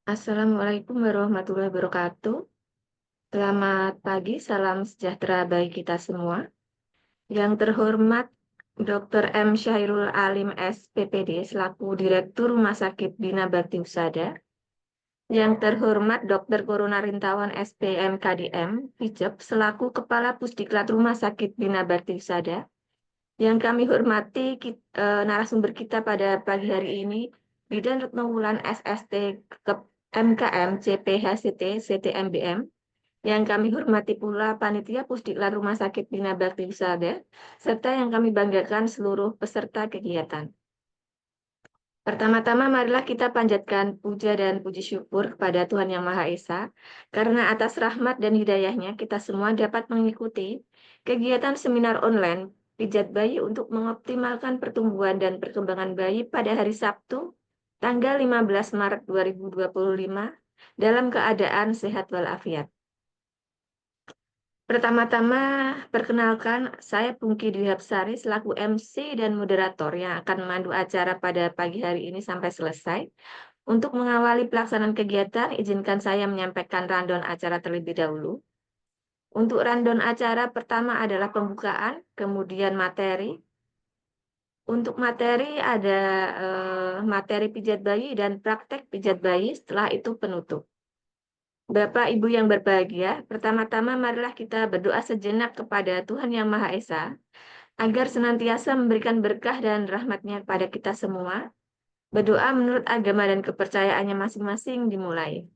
Assalamualaikum warahmatullahi wabarakatuh. Selamat pagi, salam sejahtera bagi kita semua. Yang terhormat Dr. M. Syairul Alim SPPD selaku Direktur Rumah Sakit Bina Bakti Husada. Yang terhormat Dr. Corona Rintawan SPM KDM Pijep selaku Kepala Pusdiklat Rumah Sakit Bina Bakti Husada. Yang kami hormati narasumber kita pada pagi hari ini, Bidan Retnowulan SST MKM CPHCT CTMBM. Yang kami hormati pula Panitia Pusdiklat Rumah Sakit Bina Bakti Husada, serta yang kami banggakan seluruh peserta kegiatan. Pertama-tama marilah kita panjatkan puja dan puji syukur kepada Tuhan Yang Maha Esa, karena atas rahmat dan hidayahnya kita semua dapat mengikuti kegiatan seminar online pijat bayi untuk mengoptimalkan pertumbuhan dan perkembangan bayi pada hari Sabtu, tanggal 15 Maret 2025, dalam keadaan sehat walafiat. Pertama-tama, perkenalkan, saya Pungki Dwi Hapsari selaku MC dan moderator yang akan memandu acara pada pagi hari ini sampai selesai. Untuk mengawali pelaksanaan kegiatan, izinkan saya menyampaikan rundown acara terlebih dahulu. Untuk rundown acara pertama adalah pembukaan, kemudian materi. Untuk materi ada materi pijat bayi dan praktek pijat bayi, setelah itu penutup. Bapak Ibu yang berbahagia, pertama-tama marilah kita berdoa sejenak kepada Tuhan Yang Maha Esa, agar senantiasa memberikan berkah dan rahmat-Nya pada kita semua. Berdoa menurut agama dan kepercayaannya masing-masing dimulai.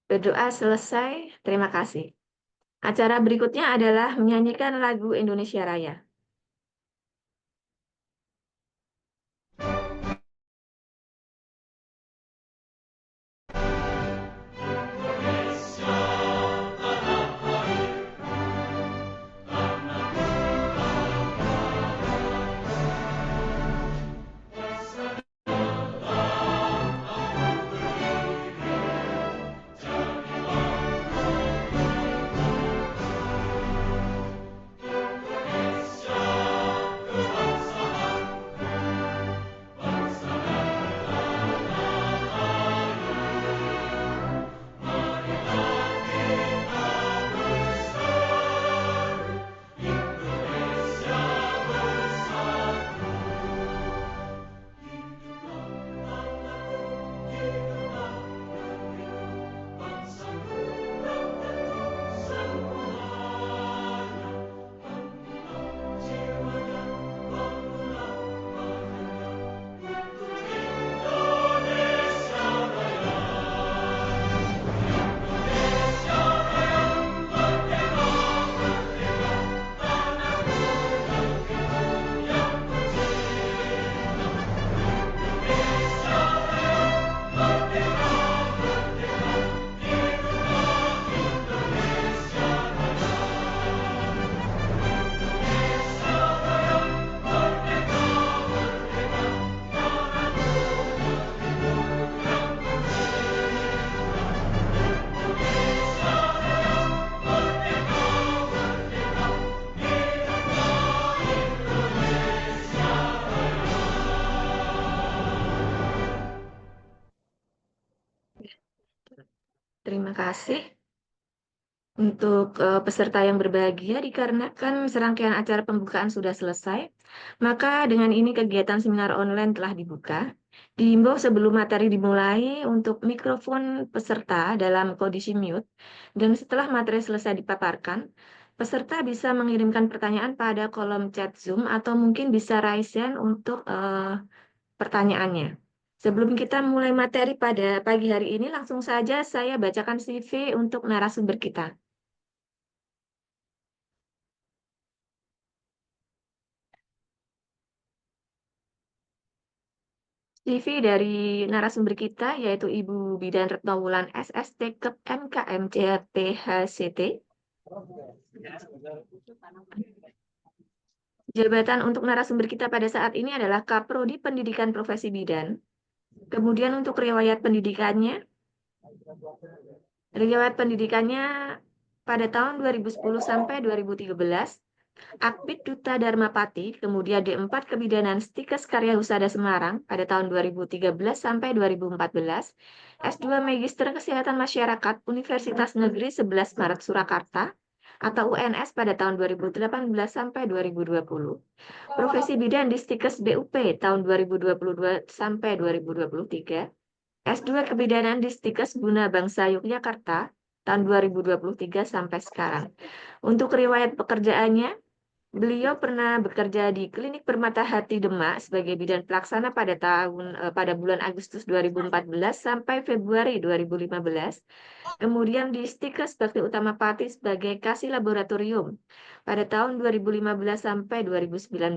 Berdoa selesai, terima kasih. Acara berikutnya adalah menyanyikan lagu Indonesia Raya. Terima kasih. Untuk peserta yang berbahagia, dikarenakan serangkaian acara pembukaan sudah selesai, maka dengan ini kegiatan seminar online telah dibuka. Diimbau sebelum materi dimulai untuk mikrofon peserta dalam kondisi mute, dan setelah materi selesai dipaparkan, peserta bisa mengirimkan pertanyaan pada kolom chat Zoom atau mungkin bisa raise hand untuk pertanyaannya. Sebelum kita mulai materi pada pagi hari ini, langsung saja saya bacakan CV untuk narasumber kita. CV dari narasumber kita yaitu Ibu Bidan Retnowulan SST Kep MKM CPHCT. Jabatan untuk narasumber kita pada saat ini adalah Kaprodi Pendidikan Profesi Bidan. Kemudian untuk riwayat pendidikannya pada tahun 2010 sampai 2013 Akpid Duta Dharma Pati, kemudian D4 Kebidanan Stikes Karya Husada Semarang pada tahun 2013 sampai 2014, S2 Magister Kesehatan Masyarakat Universitas Negeri 11 Maret Surakarta atau UNS pada tahun 2018 sampai 2020. Profesi bidan di Stikes BUP tahun 2022 sampai 2023. S2 Kebidanan di Stikes Guna Bangsa Yogyakarta tahun 2023 sampai sekarang. Untuk riwayat pekerjaannya, beliau pernah bekerja di Klinik Permata Hati Demak sebagai bidan pelaksana pada bulan Agustus 2014 sampai Februari 2015. Kemudian di Stikes Bakti Utama Pati sebagai kasih laboratorium pada tahun 2015 sampai 2019.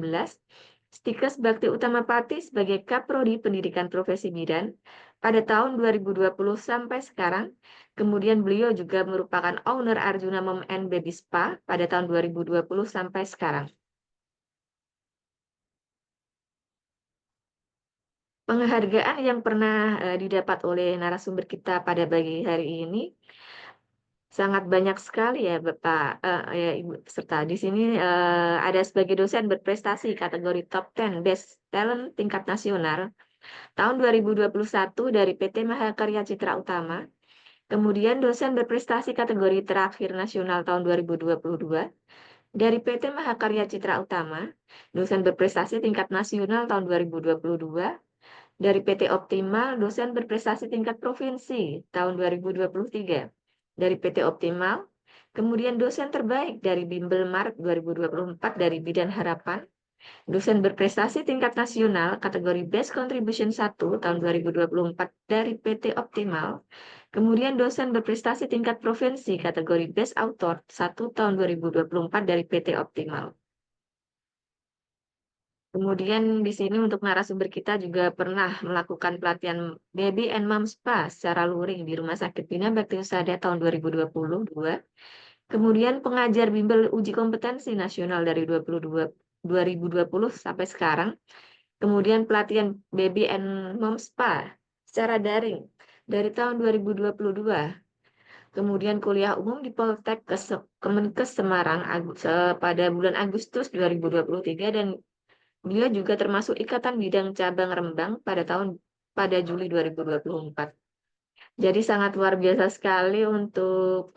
Stikes Bakti Utama Pati sebagai Kaprodi Pendidikan Profesi Bidan pada tahun 2020 sampai sekarang. Kemudian beliau juga merupakan owner Arjuna Mom and Baby Spa pada tahun 2020 sampai sekarang. Penghargaan yang pernah didapat oleh narasumber kita pada pagi hari ini sangat banyak sekali ya Bapak, ya Ibu peserta. Di sini ada sebagai dosen berprestasi kategori top 10 Best Talent tingkat nasional tahun 2021 dari PT Mahakarya Citra Utama. Kemudian dosen berprestasi kategori terakhir nasional tahun 2022 dari PT Mahakarya Citra Utama, dosen berprestasi tingkat nasional tahun 2022, dari PT Optimal, dosen berprestasi tingkat provinsi tahun 2023, dari PT Optimal, kemudian dosen terbaik dari Bimbel Maret 2024 dari Bidan Harapan, dosen berprestasi tingkat nasional kategori Best Contribution 1 tahun 2024 dari PT Optimal, kemudian dosen berprestasi tingkat provinsi kategori Best Author 1 tahun 2024 dari PT Optimal. Kemudian di sini untuk narasumber kita juga pernah melakukan pelatihan Baby and Mom Spa secara luring di Rumah Sakit Bina Bakti Husada tahun 2022. Kemudian pengajar bimbel uji kompetensi nasional dari 2020 sampai sekarang. Kemudian pelatihan Baby and Mom Spa secara daring dari tahun 2022. Kemudian kuliah umum di Poltek Kemenkes Semarang pada bulan Agustus 2023 dan beliau juga termasuk Ikatan Bidang Cabang Rembang pada Juli 2024. Jadi sangat luar biasa sekali untuk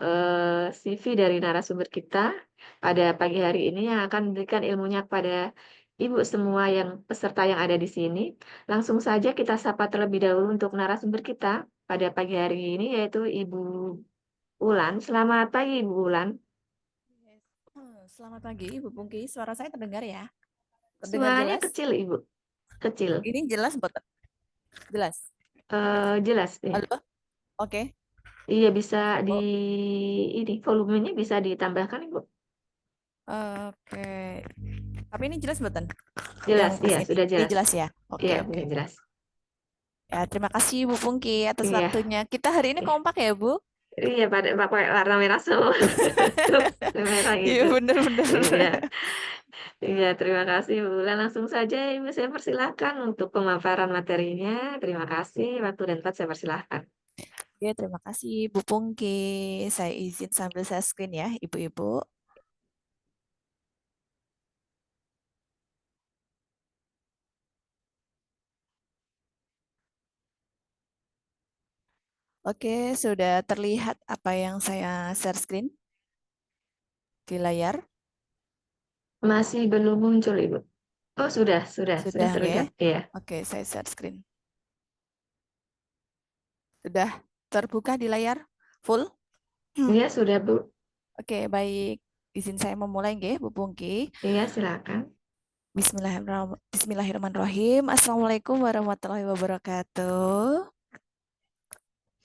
CV dari narasumber kita pada pagi hari ini yang akan memberikan ilmunya kepada Ibu semua yang peserta yang ada di sini. Langsung saja kita sapa terlebih dahulu untuk narasumber kita pada pagi hari ini yaitu Ibu Ulan. Selamat pagi Ibu Ulan. Selamat pagi Ibu Pungki, suara saya terdengar ya? Terdengar Suaranya jelas? kecil Ibu, kecil. Ini jelas buat jelas. Jelas ya. Halo? Oke. Iya bisa di Oh, ini volumenya bisa ditambahkan Ibu. oke. Tapi ini jelas buatan yang Jelas, pas iya sudah ini jelas. jelas ya? Iya, Oke, oke. udah jelas. Ya, terima kasih Bu Pungki atas Iya, waktunya. Kita hari ini iya. kompak ya, Bu? Iya pada pakai warna merah semua. Grup merah Iya, gitu. bener-bener. Iya, iya terima kasih Bu. Langsung saja Ibu saya persilahkan untuk pemaparan materinya. Terima kasih. Waktu dan tempat saya persilahkan. Oke, terima kasih Bu Pungki. Saya izin sambil saya screen ya, Ibu-ibu. Oke, sudah terlihat apa yang saya share screen di layar? Masih belum muncul Ibu. Oh, sudah Sudah, oke. terlihat. Iya. Oke, saya share screen. Sudah terbuka di layar full? Iya, sudah Bu. Oke, baik. Izin saya memulai nggih, Bu Pungki. Iya, silakan. Bismillahirrahmanirrahim. Assalamualaikum warahmatullahi wabarakatuh.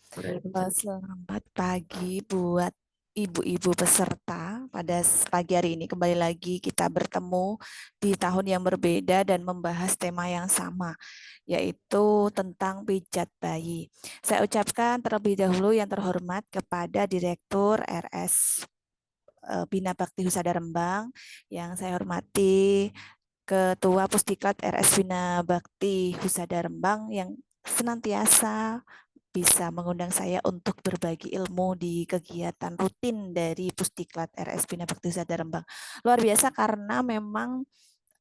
Waalaikumsalam. Selamat pagi buat ibu-ibu peserta. Pada pagi hari ini kembali lagi kita bertemu di tahun yang berbeda dan membahas tema yang sama, yaitu tentang pijat bayi. Saya ucapkan terlebih dahulu yang terhormat kepada Direktur RS Bina Bakti Husada Rembang, yang saya hormati Ketua Pusdiklat RS Bina Bakti Husada Rembang yang senantiasa bisa mengundang saya untuk berbagi ilmu di kegiatan rutin dari Pusdiklat RS Bina Bakti Usaha Rembang. Luar biasa karena memang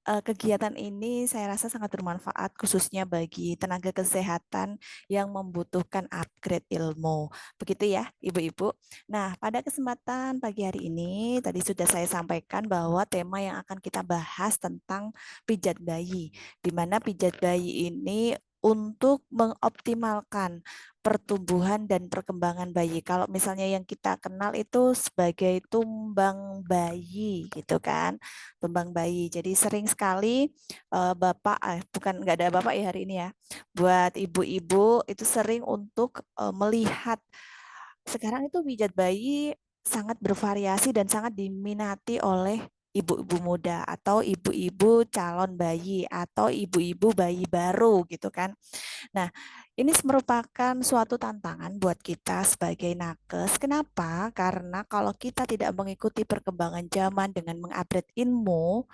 kegiatan ini saya rasa sangat bermanfaat khususnya bagi tenaga kesehatan yang membutuhkan upgrade ilmu. Begitu ya, Ibu-ibu. Nah, pada kesempatan pagi hari ini tadi sudah saya sampaikan bahwa tema yang akan kita bahas tentang pijat bayi, di mana pijat bayi ini untuk mengoptimalkan pertumbuhan dan perkembangan bayi. Kalau misalnya yang kita kenal itu sebagai tumbang bayi gitu kan, tumbang bayi. Jadi sering sekali bapak, bukan nggak ada bapak ya hari ini ya, buat ibu-ibu itu sering untuk melihat sekarang itu pijat bayi sangat bervariasi dan sangat diminati oleh ibu-ibu muda atau ibu-ibu calon bayi atau ibu-ibu bayi baru gitu kan. Nah, ini merupakan suatu tantangan buat kita sebagai nakes. Kenapa? Karena kalau kita tidak mengikuti perkembangan zaman dengan mengupgrade ilmu,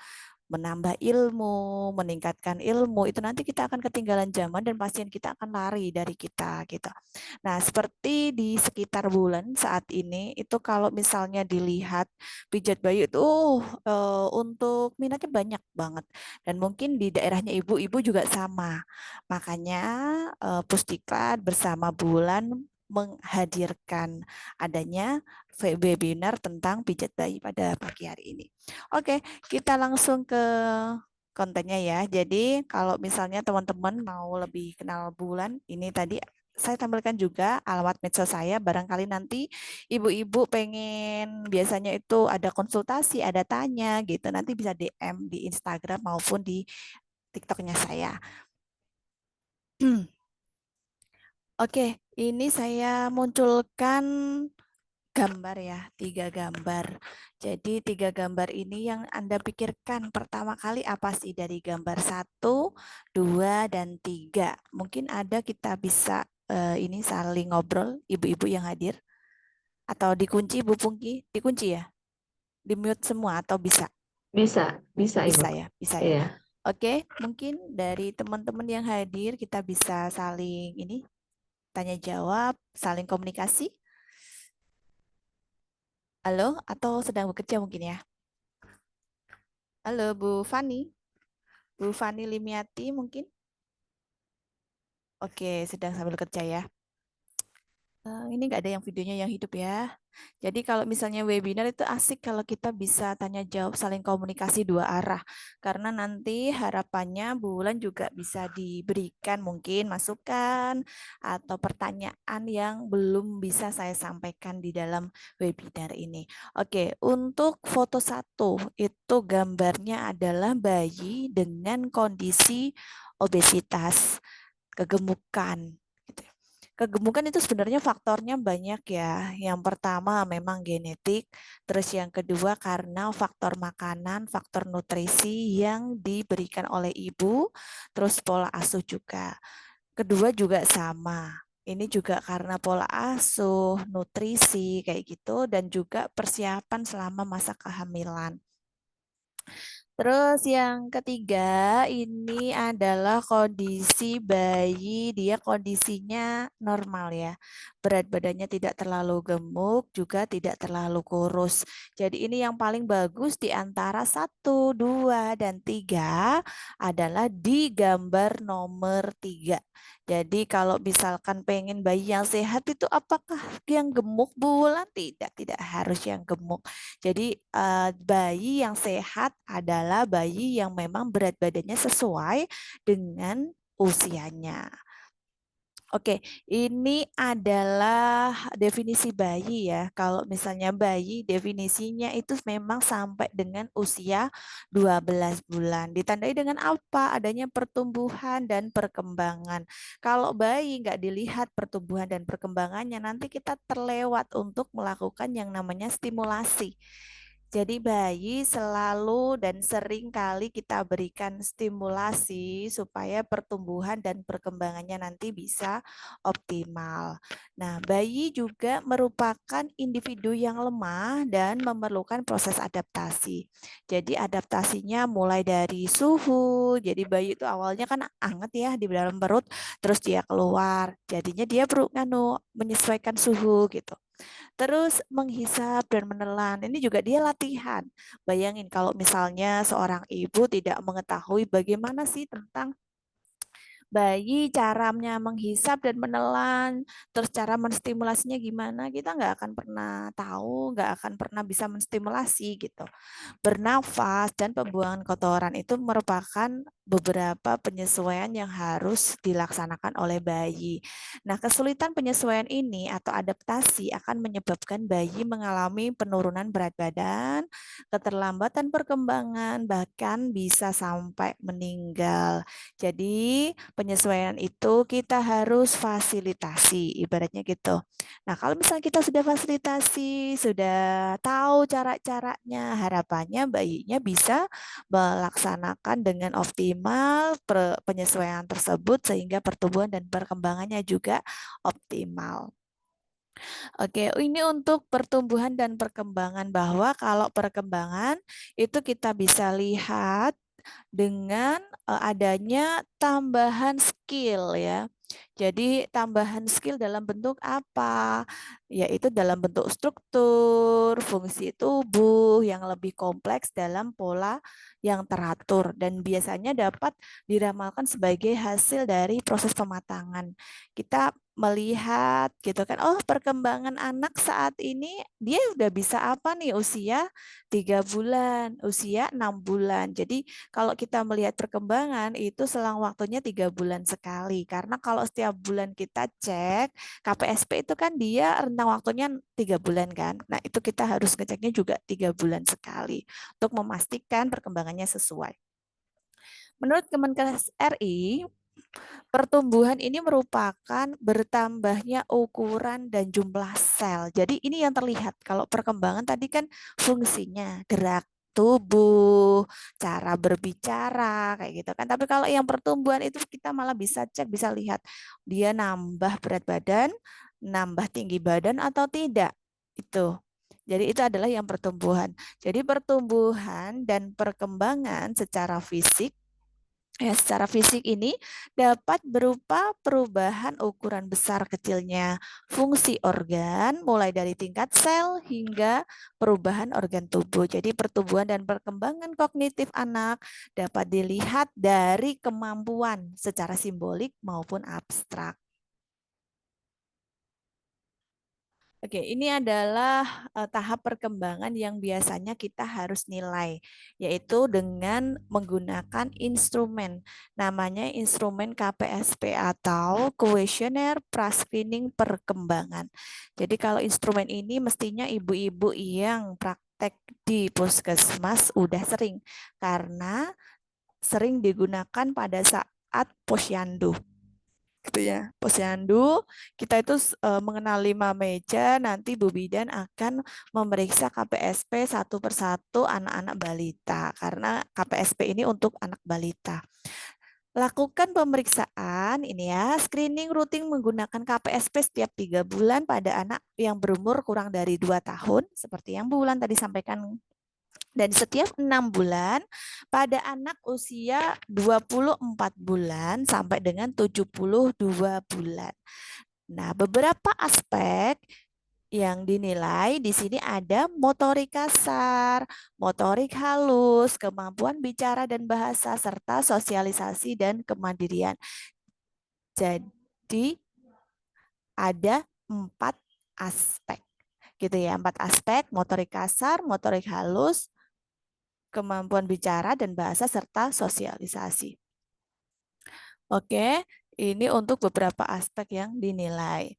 menambah ilmu, meningkatkan ilmu, itu nanti kita akan ketinggalan zaman dan pasien kita akan lari dari kita gitu. Nah, seperti di sekitar bulan saat ini itu kalau misalnya dilihat pijat bayi itu untuk minatnya banyak banget dan mungkin di daerahnya ibu-ibu juga sama. Makanya Pusdiklat bersama Bulan menghadirkan adanya webinar tentang pijat bayi pada pagi hari ini. Oke, kita langsung ke kontennya ya. Jadi kalau misalnya teman-teman mau lebih kenal Bulan, ini tadi saya tampilkan juga alamat medsos saya. Barangkali nanti ibu-ibu pengen biasanya itu ada konsultasi, ada tanya gitu. Nanti bisa DM di Instagram maupun di TikToknya saya. Oke, ini saya munculkan gambar ya, 3 gambar. Jadi 3 gambar ini yang Anda pikirkan pertama kali apa sih dari gambar 1, 2, dan 3. Mungkin ada kita bisa ini saling ngobrol, ibu-ibu yang hadir. Atau dikunci Bu Pungki? Dikunci ya? Di mute semua atau bisa? Bisa, bisa Ibu. Bisa ya, bisa ya. Iya, Oke, mungkin dari teman-teman yang hadir kita bisa saling ini tanya jawab, saling komunikasi. Halo, atau sedang bekerja mungkin ya? Halo Bu Fani, Bu Fani Limiati mungkin? Oke, sedang sambil kerja ya. Ini nggak ada yang videonya yang hidup ya. Jadi kalau misalnya webinar itu asik kalau kita bisa tanya jawab saling komunikasi 2 arah. Karena nanti harapannya Bulan juga bisa diberikan mungkin masukan atau pertanyaan yang belum bisa saya sampaikan di dalam webinar ini. Oke, untuk foto 1 itu gambarnya adalah bayi dengan kondisi obesitas, kegemukan. Gitu. Kegemukan itu sebenarnya faktornya banyak ya. Yang pertama memang genetik, terus yang kedua karena faktor makanan, faktor nutrisi yang diberikan oleh ibu, terus pola asuh juga. Kedua juga sama. Ini juga karena pola asuh, nutrisi kayak gitu dan juga persiapan selama masa kehamilan. Terus yang ketiga ini adalah kondisi bayi, dia kondisinya normal ya. Berat badannya tidak terlalu gemuk, juga tidak terlalu kurus. Jadi ini yang paling bagus di antara 1, 2, dan 3 adalah di gambar nomor 3. Jadi kalau misalkan pengen bayi yang sehat itu apakah yang gemuk Bulan? Tidak, tidak harus yang gemuk. Jadi bayi yang sehat adalah bayi yang memang berat badannya sesuai dengan usianya. Oke, ini adalah definisi bayi ya. Kalau misalnya bayi definisinya itu memang sampai dengan usia 12 bulan. Ditandai dengan apa? Adanya pertumbuhan dan perkembangan. Kalau bayi nggak dilihat pertumbuhan dan perkembangannya, nanti kita terlewat untuk melakukan yang namanya stimulasi. Jadi bayi selalu dan sering kali kita berikan stimulasi supaya pertumbuhan dan perkembangannya nanti bisa optimal. Nah, bayi juga merupakan individu yang lemah dan memerlukan proses adaptasi. Jadi adaptasinya mulai dari suhu. Jadi bayi itu awalnya kan anget ya di dalam perut, terus dia keluar. Jadinya dia perlu menyesuaikan suhu gitu. Terus menghisap dan menelan. Ini juga dia latihan. Bayangin kalau misalnya seorang ibu tidak mengetahui bagaimana sih tentang bayi caranya menghisap dan menelan, terus cara menstimulasinya gimana, kita nggak akan pernah tahu, nggak akan pernah bisa menstimulasi gitu. Bernafas dan pembuangan kotoran itu merupakan beberapa penyesuaian yang harus dilaksanakan oleh bayi. Nah, kesulitan penyesuaian ini atau adaptasi akan menyebabkan bayi mengalami penurunan berat badan, keterlambatan perkembangan, bahkan bisa sampai meninggal. Jadi, penyesuaian itu kita harus fasilitasi, ibaratnya gitu. Nah, kalau misalnya kita sudah fasilitasi, sudah tahu cara-caranya, harapannya bayinya bisa melaksanakan dengan optimal penyesuaian tersebut sehingga pertumbuhan dan perkembangannya juga optimal. Oke, ini untuk pertumbuhan dan perkembangan bahwa kalau perkembangan itu kita bisa lihat dengan adanya tambahan skill ya. Jadi tambahan skill dalam bentuk apa? Yaitu dalam bentuk struktur, fungsi tubuh yang lebih kompleks dalam pola yang teratur dan biasanya dapat diramalkan sebagai hasil dari proses pematangan. Kita melihat gitu kan, oh perkembangan anak saat ini dia udah bisa apa nih usia 3 bulan, usia 6 bulan. Jadi kalau kita melihat perkembangan itu selang waktunya 3 bulan sekali. Karena kalau setiap bulan kita cek KPSP itu kan dia rentang waktunya 3 bulan kan. Nah itu kita harus ngeceknya juga 3 bulan sekali untuk memastikan perkembangannya sesuai. Menurut Kemenkes RI, pertumbuhan ini merupakan bertambahnya ukuran dan jumlah sel. Jadi ini yang terlihat. Kalau perkembangan tadi kan fungsinya, gerak tubuh, cara berbicara, kayak gitu kan. Tapi kalau yang pertumbuhan itu kita malah bisa cek, bisa lihat dia nambah berat badan, nambah tinggi badan atau tidak. Itu. Jadi itu adalah yang pertumbuhan. Jadi pertumbuhan dan perkembangan secara fisik ini dapat berupa perubahan ukuran besar kecilnya fungsi organ, mulai dari tingkat sel hingga perubahan organ tubuh. Jadi pertumbuhan dan perkembangan kognitif anak dapat dilihat dari kemampuan secara simbolik maupun abstrak. Oke, ini adalah tahap perkembangan yang biasanya kita harus nilai, yaitu dengan menggunakan instrumen. Namanya instrumen KPSP atau Questionnaire Pra-Screening Perkembangan. Jadi kalau instrumen ini mestinya ibu-ibu yang praktek di puskesmas udah sering, karena sering digunakan pada saat posyandu gitu ya. Posyandu, kita itu mengenal 5 meja, nanti Bu Bidan akan memeriksa KPSP satu persatu anak-anak balita, karena KPSP ini untuk anak balita. Lakukan pemeriksaan ini ya, screening rutin menggunakan KPSP setiap 3 bulan pada anak yang berumur kurang dari 2 tahun, seperti yang Bu Wulan tadi sampaikan, dan setiap 6 bulan pada anak usia 24 bulan sampai dengan 72 bulan. Nah, beberapa aspek yang dinilai di sini ada motorik kasar, motorik halus, kemampuan bicara dan bahasa, serta sosialisasi dan kemandirian. Jadi ada 4 aspek gitu ya, 4 aspek: motorik kasar, motorik halus, kemampuan bicara dan bahasa, serta sosialisasi. Oke, ini untuk beberapa aspek yang dinilai.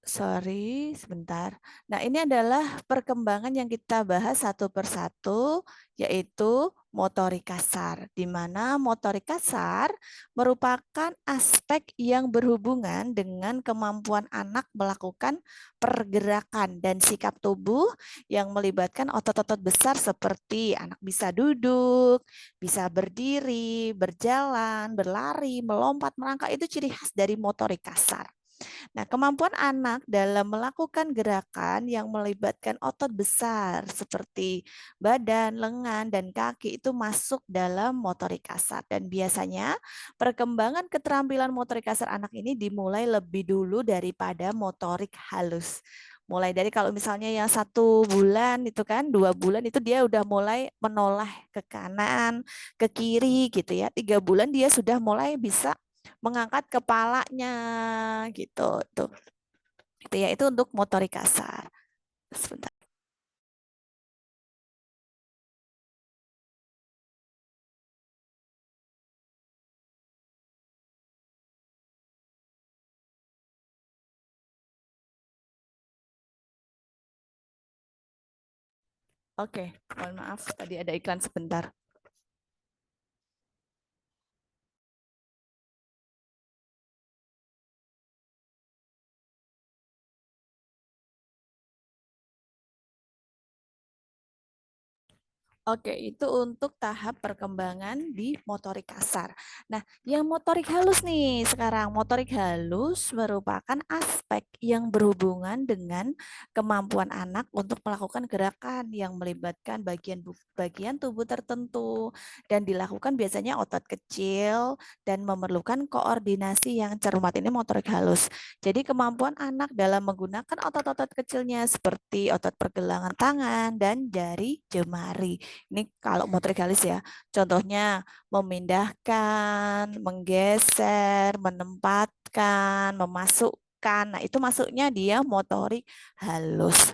Sorry, sebentar. Nah, ini adalah perkembangan yang kita bahas satu persatu, yaitu motorik kasar, di mana motorik kasar merupakan aspek yang berhubungan dengan kemampuan anak melakukan pergerakan dan sikap tubuh yang melibatkan otot-otot besar seperti anak bisa duduk, bisa berdiri, berjalan, berlari, melompat, merangkak, itu ciri khas dari motorik kasar. Nah, kemampuan anak dalam melakukan gerakan yang melibatkan otot besar seperti badan, lengan, dan kaki itu masuk dalam motorik kasar. Dan biasanya perkembangan keterampilan motorik kasar anak ini dimulai lebih dulu daripada motorik halus. Mulai dari kalau misalnya yang 1 bulan itu kan, 2 bulan itu dia udah mulai menoleh ke kanan, ke kiri gitu ya. 3 bulan dia sudah mulai bisa mengangkat kepalanya gitu tuh. Itu ya, itu untuk motorik kasar. Sebentar. Oke, mohon maaf tadi ada iklan sebentar. Oke, itu untuk tahap perkembangan di motorik kasar. Nah, yang motorik halus nih sekarang. Motorik halus merupakan aspek yang berhubungan dengan kemampuan anak untuk melakukan gerakan yang melibatkan bagian tubuh tertentu dan dilakukan biasanya otot kecil dan memerlukan koordinasi yang cermat. Ini motorik halus. Jadi kemampuan anak dalam menggunakan otot-otot kecilnya seperti otot pergelangan tangan dan jari jemari. Ini kalau motorik halus ya. Contohnya memindahkan, menggeser, menempatkan, memasukkan. Nah, itu masuknya dia motorik halus.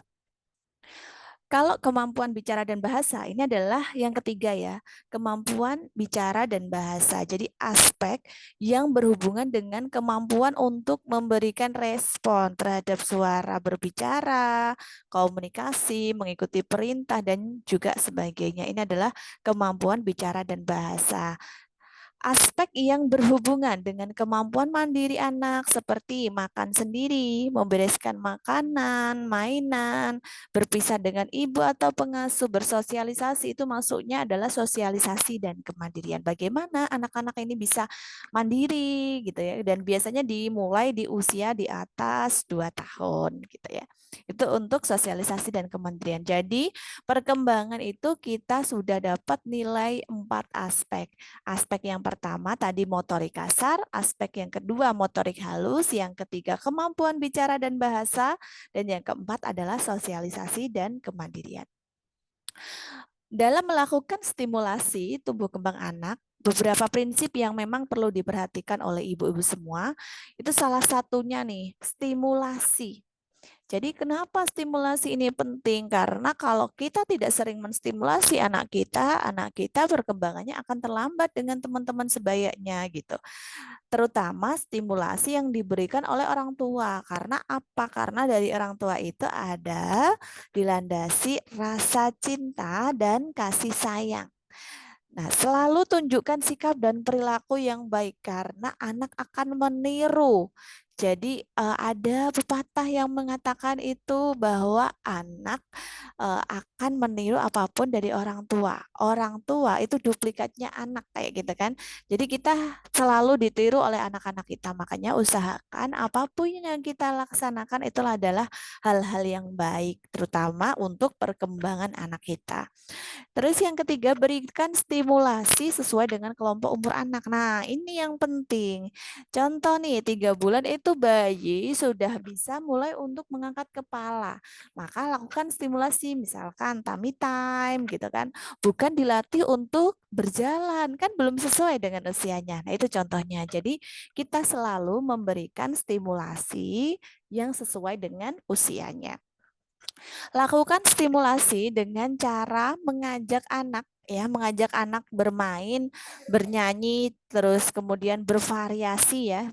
Kalau kemampuan bicara dan bahasa, ini adalah yang ketiga ya, kemampuan bicara dan bahasa. Jadi aspek yang berhubungan dengan kemampuan untuk memberikan respon terhadap suara berbicara, komunikasi, mengikuti perintah, dan juga sebagainya. Ini adalah kemampuan bicara dan bahasa. Aspek yang berhubungan dengan kemampuan mandiri anak seperti makan sendiri, membereskan makanan, mainan, berpisah dengan ibu atau pengasuh, bersosialisasi, itu maksudnya adalah sosialisasi dan kemandirian. Bagaimana anak-anak ini bisa mandiri gitu ya, dan biasanya dimulai di usia di atas 2 tahun gitu ya. Itu untuk sosialisasi dan kemandirian. Jadi perkembangan itu kita sudah dapat nilai 4 aspek. Aspek yang pertama tadi motorik kasar, aspek yang kedua motorik halus, yang ketiga kemampuan bicara dan bahasa, dan yang keempat adalah sosialisasi dan kemandirian. Dalam melakukan stimulasi tumbuh kembang anak, beberapa prinsip yang memang perlu diperhatikan oleh ibu-ibu semua, itu salah satunya nih, stimulasi. Jadi kenapa stimulasi ini penting? Karena kalau kita tidak sering menstimulasi anak kita perkembangannya akan terlambat dengan teman-teman sebayanya gitu. Terutama stimulasi yang diberikan oleh orang tua. Karena apa? Karena dari orang tua itu ada dilandasi rasa cinta dan kasih sayang. Nah, selalu tunjukkan sikap dan perilaku yang baik karena anak akan meniru. Jadi ada pepatah yang mengatakan itu bahwa anak akan meniru apapun dari orang tua. Orang tua itu duplikatnya anak kayak gitu kan. Jadi kita selalu ditiru oleh anak-anak kita. Makanya usahakan apapun yang kita laksanakan itulah adalah hal-hal yang baik, terutama untuk perkembangan anak kita. Terus yang ketiga, berikan stimulasi sesuai dengan kelompok umur anak. Nah, ini yang penting. Contoh nih, 3 bulan itu bayi sudah bisa mulai untuk mengangkat kepala. Maka lakukan stimulasi, misalkan tummy time gitu kan. Bukan dilatih untuk berjalan, kan belum sesuai dengan usianya. Nah, itu contohnya. Jadi, kita selalu memberikan stimulasi yang sesuai dengan usianya. Lakukan stimulasi dengan cara mengajak anak bermain, bernyanyi, terus kemudian bervariasi ya.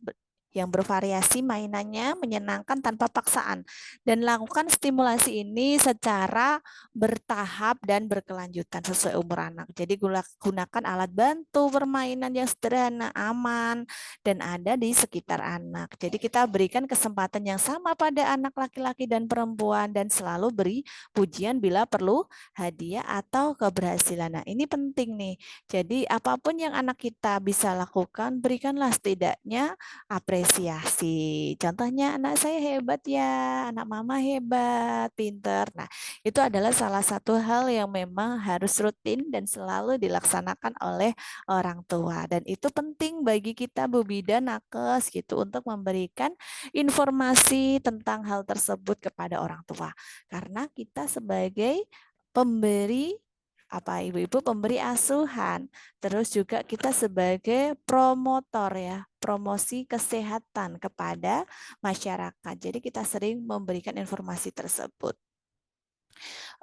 yang bervariasi mainannya, menyenangkan tanpa paksaan. Dan lakukan stimulasi ini secara bertahap dan berkelanjutan sesuai umur anak. Jadi gunakan alat bantu permainan yang sederhana, aman, dan ada di sekitar anak. Jadi kita berikan kesempatan yang sama pada anak laki-laki dan perempuan dan selalu beri pujian bila perlu hadiah atau keberhasilan. Nah, ini penting nih. Jadi apapun yang anak kita bisa lakukan, berikanlah setidaknya apresiasi. Contohnya anak saya hebat ya, anak mama hebat, pinter. Nah, itu adalah salah satu hal yang memang harus rutin dan selalu dilaksanakan oleh orang tua. Dan itu penting bagi kita Bu Bida Nakes gitu untuk memberikan informasi tentang hal tersebut kepada orang tua. Karena kita sebagai pemberi apa ibu-ibu pemberi asuhan. Terus juga kita sebagai promotor ya, promosi kesehatan kepada masyarakat. Jadi kita sering memberikan informasi tersebut.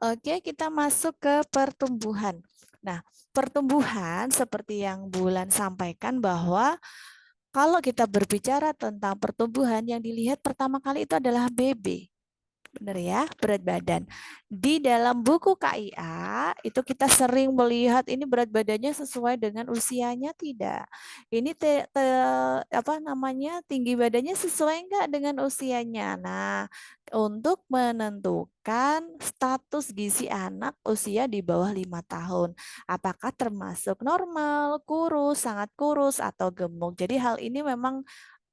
Oke, kita masuk ke pertumbuhan. Nah, pertumbuhan seperti yang Bulan sampaikan bahwa kalau kita berbicara tentang pertumbuhan yang dilihat pertama kali itu adalah BB. Benar ya, berat badan. Di dalam buku KIA itu kita sering melihat ini berat badannya sesuai dengan usianya tidak. Ini apa namanya tinggi badannya sesuai enggak dengan usianya. Nah, untuk menentukan status gizi anak usia di bawah 5 tahun. Apakah termasuk normal, kurus, sangat kurus, atau gemuk. Jadi hal ini memang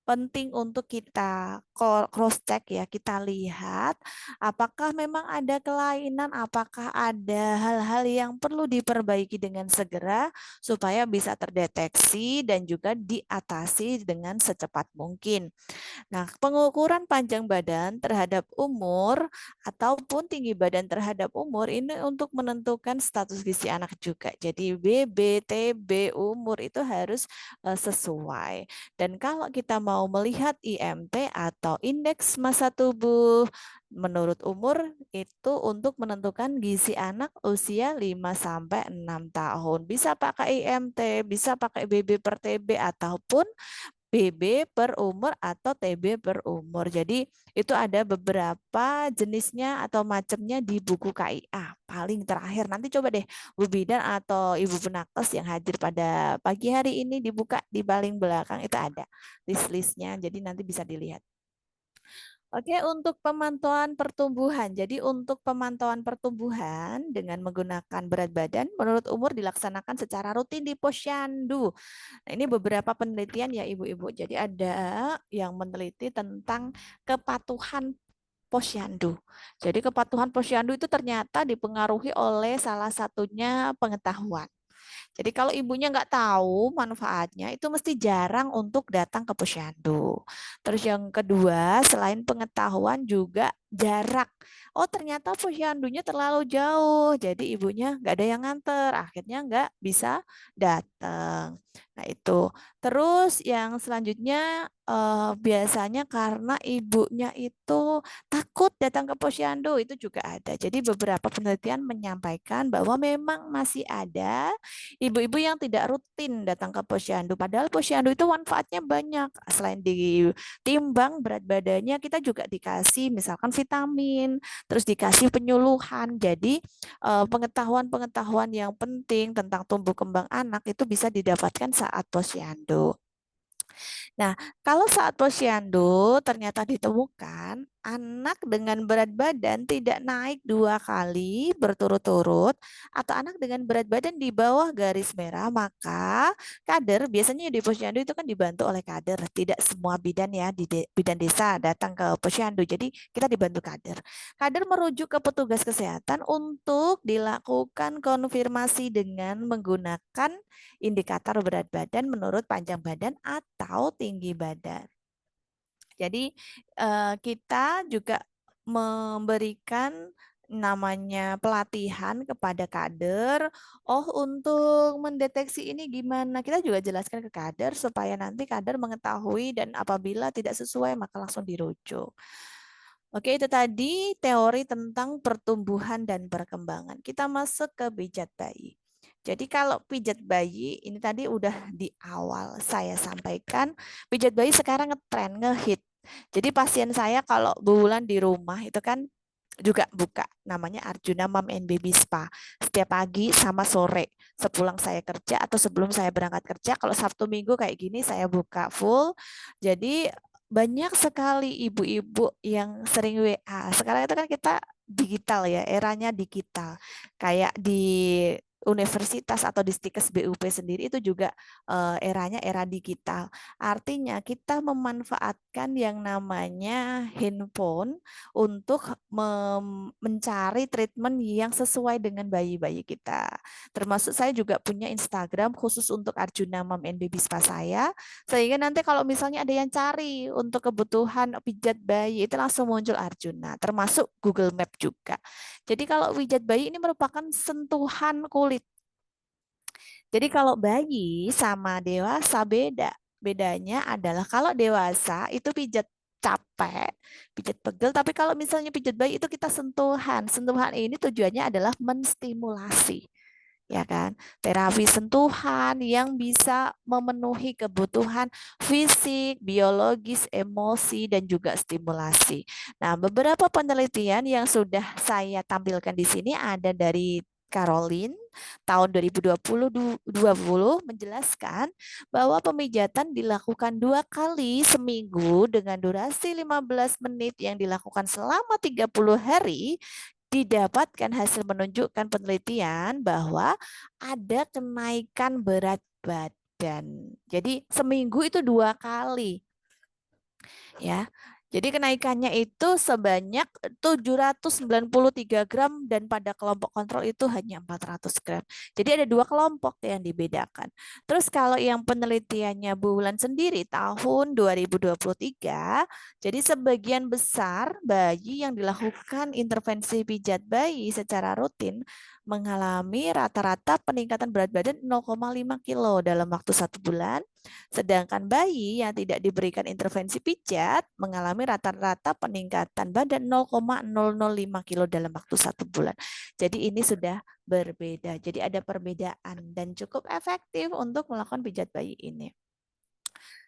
penting untuk kita cross check ya, kita lihat apakah memang ada kelainan, apakah ada hal-hal yang perlu diperbaiki dengan segera supaya bisa terdeteksi dan juga diatasi dengan secepat mungkin. Nah, pengukuran panjang badan terhadap umur ataupun tinggi badan terhadap umur ini untuk menentukan status gizi anak juga. Jadi BB, TB, umur itu harus sesuai. Dan kalau kita mau melihat IMT atau indeks massa tubuh menurut umur itu untuk menentukan gizi anak usia 5 sampai 6 tahun. Bisa pakai IMT, bisa pakai BB per TB ataupun BB per umur atau TB per umur. Jadi itu ada beberapa jenisnya atau macamnya di buku KIA. Paling terakhir nanti coba deh Bu Bidan atau Ibu Penakes yang hadir pada pagi hari ini dibuka di paling belakang itu ada list-listnya. Jadi nanti bisa dilihat. Oke, untuk pemantauan pertumbuhan. Jadi untuk pemantauan pertumbuhan dengan menggunakan berat badan menurut umur dilaksanakan secara rutin di posyandu. Nah, ini beberapa penelitian ya Ibu-ibu. Jadi ada yang meneliti tentang kepatuhan posyandu. Jadi kepatuhan posyandu itu ternyata dipengaruhi oleh salah satunya pengetahuan. Jadi kalau ibunya nggak tahu manfaatnya, itu mesti jarang untuk datang ke posyandu. Terus yang kedua, selain pengetahuan juga jarak. Oh ternyata posyandunya terlalu jauh, jadi ibunya nggak ada yang nganter, akhirnya nggak bisa datang. Nah itu. Terus yang selanjutnya biasanya karena ibunya itu takut datang ke posyandu, itu juga ada. Jadi beberapa penelitian menyampaikan bahwa memang masih ada ibu-ibu yang tidak rutin datang ke posyandu. Padahal posyandu itu manfaatnya banyak. Selain ditimbang berat badannya, kita juga dikasih misalkan vitamin, terus dikasih penyuluhan. Jadi pengetahuan-pengetahuan yang penting tentang tumbuh kembang anak itu bisa didapatkan saat posyandu. Nah, kalau saat posyandu ternyata ditemukan anak dengan berat badan tidak naik 2 kali berturut-turut atau anak dengan berat badan di bawah garis merah, maka kader biasanya di posyandu itu kan dibantu oleh kader. Tidak semua bidan ya di bidan desa datang ke posyandu. Jadi kita dibantu kader. Kader merujuk ke petugas kesehatan untuk dilakukan konfirmasi dengan menggunakan indikator berat badan menurut panjang badan atau tinggi badan. Jadi kita juga memberikan namanya pelatihan kepada kader. Oh, untuk mendeteksi ini gimana? Kita juga jelaskan ke kader supaya nanti kader mengetahui dan apabila tidak sesuai maka langsung dirujuk. Oke, itu tadi teori tentang pertumbuhan dan perkembangan. Kita masuk ke pijat bayi. Jadi kalau pijat bayi, ini tadi udah di awal saya sampaikan, pijat bayi sekarang ngetren, ngehit. Jadi pasien saya kalau bulan di rumah itu kan juga buka namanya Arjuna Mom and Baby Spa setiap pagi sama sore sepulang saya kerja atau sebelum saya berangkat kerja. Kalau Sabtu Minggu kayak gini saya buka full. Jadi banyak sekali ibu-ibu yang sering WA. Sekarang itu kan kita digital ya, eranya digital. Kayak di universitas atau di Stikes BUP sendiri itu juga eranya era digital. Artinya kita memanfaatkan yang namanya handphone untuk mencari treatment yang sesuai dengan bayi-bayi kita. Termasuk saya juga punya Instagram khusus untuk Arjuna Mom and Baby Spa saya, sehingga nanti kalau misalnya ada yang cari untuk kebutuhan pijat bayi itu langsung muncul Arjuna, termasuk Google Map juga. Jadi kalau pijat bayi ini merupakan sentuhan kulit. Jadi kalau bayi sama dewasa beda. Bedanya adalah kalau dewasa itu pijat capek, pijat pegel, tapi kalau misalnya pijat bayi itu kita sentuhan. Sentuhan ini tujuannya adalah menstimulasi, ya kan? Terapi sentuhan yang bisa memenuhi kebutuhan fisik, biologis, emosi, dan juga stimulasi. Nah, beberapa penelitian yang sudah saya tampilkan di sini ada dari Caroline tahun 2020 menjelaskan bahwa pemijatan dilakukan 2 kali seminggu dengan durasi 15 menit yang dilakukan selama 30 hari didapatkan hasil menunjukkan penelitian bahwa ada kenaikan berat badan. Jadi seminggu itu 2 kali ya. Jadi kenaikannya itu sebanyak 793 gram dan pada kelompok kontrol itu hanya 400 gram. Jadi ada 2 kelompok yang dibedakan. Terus kalau yang penelitiannya bulan sendiri tahun 2023, jadi sebagian besar bayi yang dilakukan intervensi pijat bayi secara rutin mengalami rata-rata peningkatan berat badan 0,5 kilo dalam waktu 1 bulan. Sedangkan bayi yang tidak diberikan intervensi pijat mengalami rata-rata peningkatan badan 0,005 kilo dalam waktu 1 bulan. Jadi ini sudah berbeda. Jadi ada perbedaan dan cukup efektif untuk melakukan pijat bayi ini.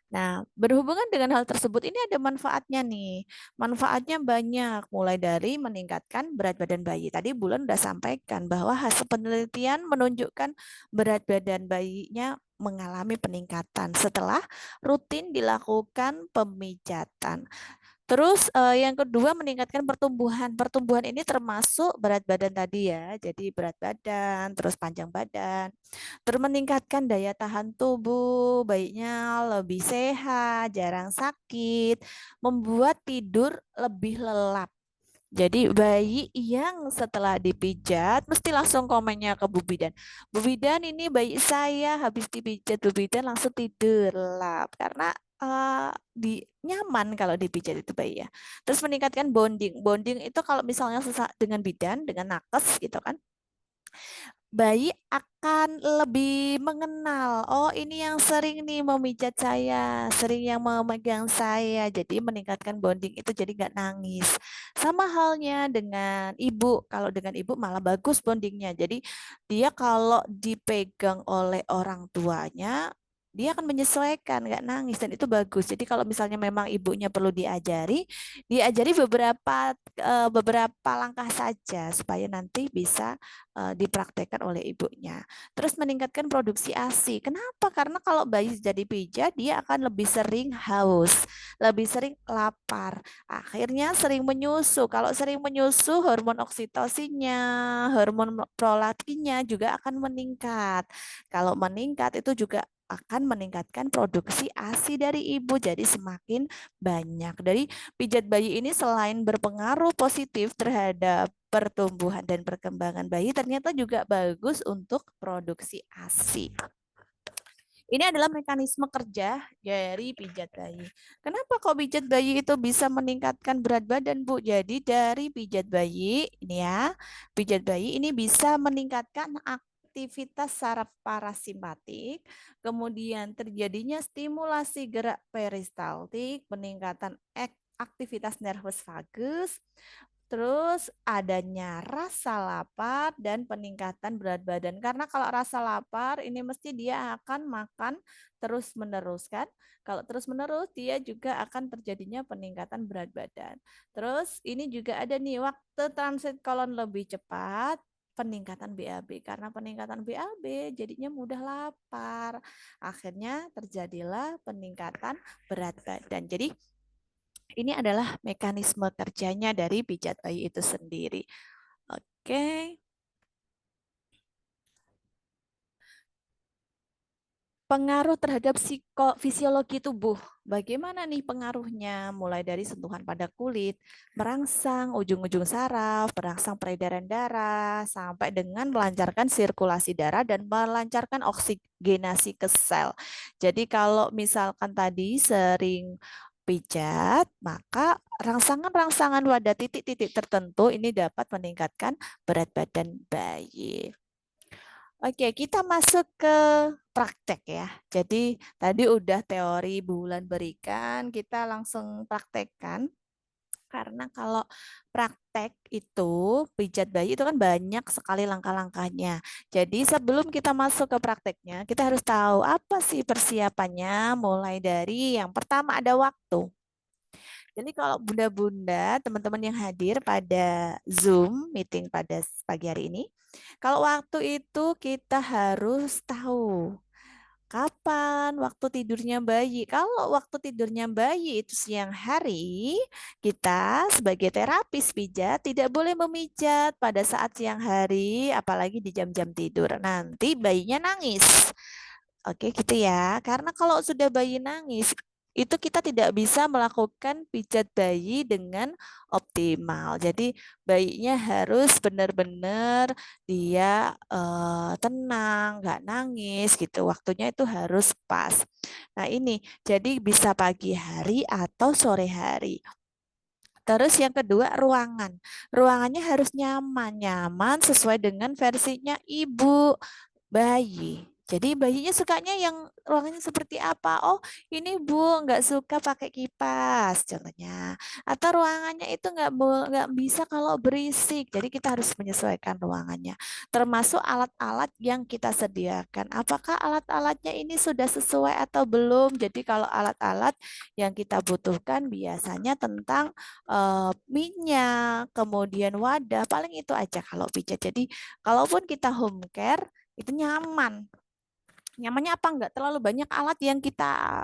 Nah, berhubungan dengan hal tersebut ini ada manfaatnya nih. Manfaatnya banyak, mulai dari meningkatkan berat badan bayi. Tadi Bulan udah sampaikan bahwa hasil penelitian menunjukkan berat badan bayinya mengalami peningkatan setelah rutin dilakukan pemijatan. Terus yang kedua meningkatkan pertumbuhan. Pertumbuhan ini termasuk berat badan tadi ya. Jadi berat badan, terus panjang badan. Terus meningkatkan daya tahan tubuh, baiknya lebih sehat, jarang sakit, membuat tidur lebih lelap. Jadi bayi yang setelah dipijat mesti langsung komennya ke Bu Bidan. Bu Bidan ini bayi saya habis dipijat Bu Bidan langsung tidur lelap karena nyaman kalau dipijat itu bayi ya. Terus meningkatkan bonding. Bonding itu kalau misalnya dengan bidan, dengan nakes gitu kan, bayi akan lebih mengenal, oh ini yang sering nih memijat saya, sering yang memegang saya, jadi meningkatkan bonding itu jadi nggak nangis. Sama halnya dengan ibu, kalau dengan ibu malah bagus bondingnya, jadi dia kalau dipegang oleh orang tuanya, dia akan menyesuaikan, nggak nangis, dan itu bagus. Jadi kalau misalnya memang ibunya perlu diajari beberapa langkah saja supaya nanti bisa dipraktekkan oleh ibunya. Terus meningkatkan produksi ASI. Kenapa? Karena kalau bayi jadi pijat, dia akan lebih sering haus, lebih sering lapar. Akhirnya sering menyusu. Kalau sering menyusu, hormon oksitosinnya, hormon prolaktinnya juga akan meningkat. Kalau meningkat itu juga akan meningkatkan produksi ASI dari ibu, jadi semakin banyak. Dari pijat bayi ini selain berpengaruh positif terhadap pertumbuhan dan perkembangan bayi, ternyata juga bagus untuk produksi ASI. Ini adalah mekanisme kerja dari pijat bayi. Kenapa kok pijat bayi itu bisa meningkatkan berat badan, Bu? Jadi dari pijat bayi, ini ya, pijat bayi ini bisa meningkatkan aktivitas saraf parasimpatik, kemudian terjadinya stimulasi gerak peristaltik, peningkatan aktivitas nervus vagus, Terus adanya rasa lapar dan peningkatan berat badan. Karena kalau rasa lapar ini mesti dia akan makan terus-menerus kan. Kalau terus-menerus dia juga akan terjadinya peningkatan berat badan. Terus ini juga ada nih waktu transit kolon lebih cepat, peningkatan BAB. Karena peningkatan BAB jadinya mudah lapar. Akhirnya terjadilah peningkatan berat badan. Jadi ini adalah mekanisme kerjanya dari pijat bayi itu sendiri. Oke. Pengaruh terhadap fisiologi tubuh. Bagaimana nih pengaruhnya? Mulai dari sentuhan pada kulit, merangsang ujung-ujung saraf, merangsang peredaran darah, sampai dengan melancarkan sirkulasi darah dan melancarkan oksigenasi ke sel. Jadi kalau misalkan tadi sering pijat, maka rangsangan-rangsangan pada titik-titik tertentu ini dapat meningkatkan berat badan bayi. Oke, kita masuk ke praktek ya. Jadi tadi udah teori bulan berikan, kita langsung praktekkan. Karena kalau praktek itu, pijat bayi itu kan banyak sekali langkah-langkahnya. Jadi sebelum kita masuk ke prakteknya, kita harus tahu apa sih persiapannya, mulai dari yang pertama ada waktu. Jadi kalau bunda-bunda, teman-teman yang hadir pada Zoom meeting pada pagi hari ini, kalau waktu itu kita harus tahu kapan waktu tidurnya bayi. Kalau waktu tidurnya bayi itu siang hari, kita sebagai terapis pijat tidak boleh memijat pada saat siang hari, apalagi di jam-jam tidur. Nanti bayinya nangis. Oke, gitu ya. Karena kalau sudah bayi nangis, itu kita tidak bisa melakukan pijat bayi dengan optimal. Jadi bayinya harus benar-benar dia tenang, nggak nangis gitu. Waktunya itu harus pas. Nah ini, jadi bisa pagi hari atau sore hari. Terus yang kedua ruangan. Ruangannya harus nyaman, nyaman sesuai dengan versinya ibu bayi. Jadi bayinya sukanya yang ruangannya seperti apa? Oh, ini Bu nggak suka pakai kipas, contohnya. Atau ruangannya itu nggak bisa kalau berisik. Jadi kita harus menyesuaikan ruangannya. Termasuk alat-alat yang kita sediakan. Apakah alat-alatnya ini sudah sesuai atau belum? Jadi kalau alat-alat yang kita butuhkan biasanya tentang minyak, kemudian wadah, paling itu aja kalau pijat. Jadi kalaupun kita home care itu nyaman. Nyamannya apa? Enggak terlalu banyak alat yang kita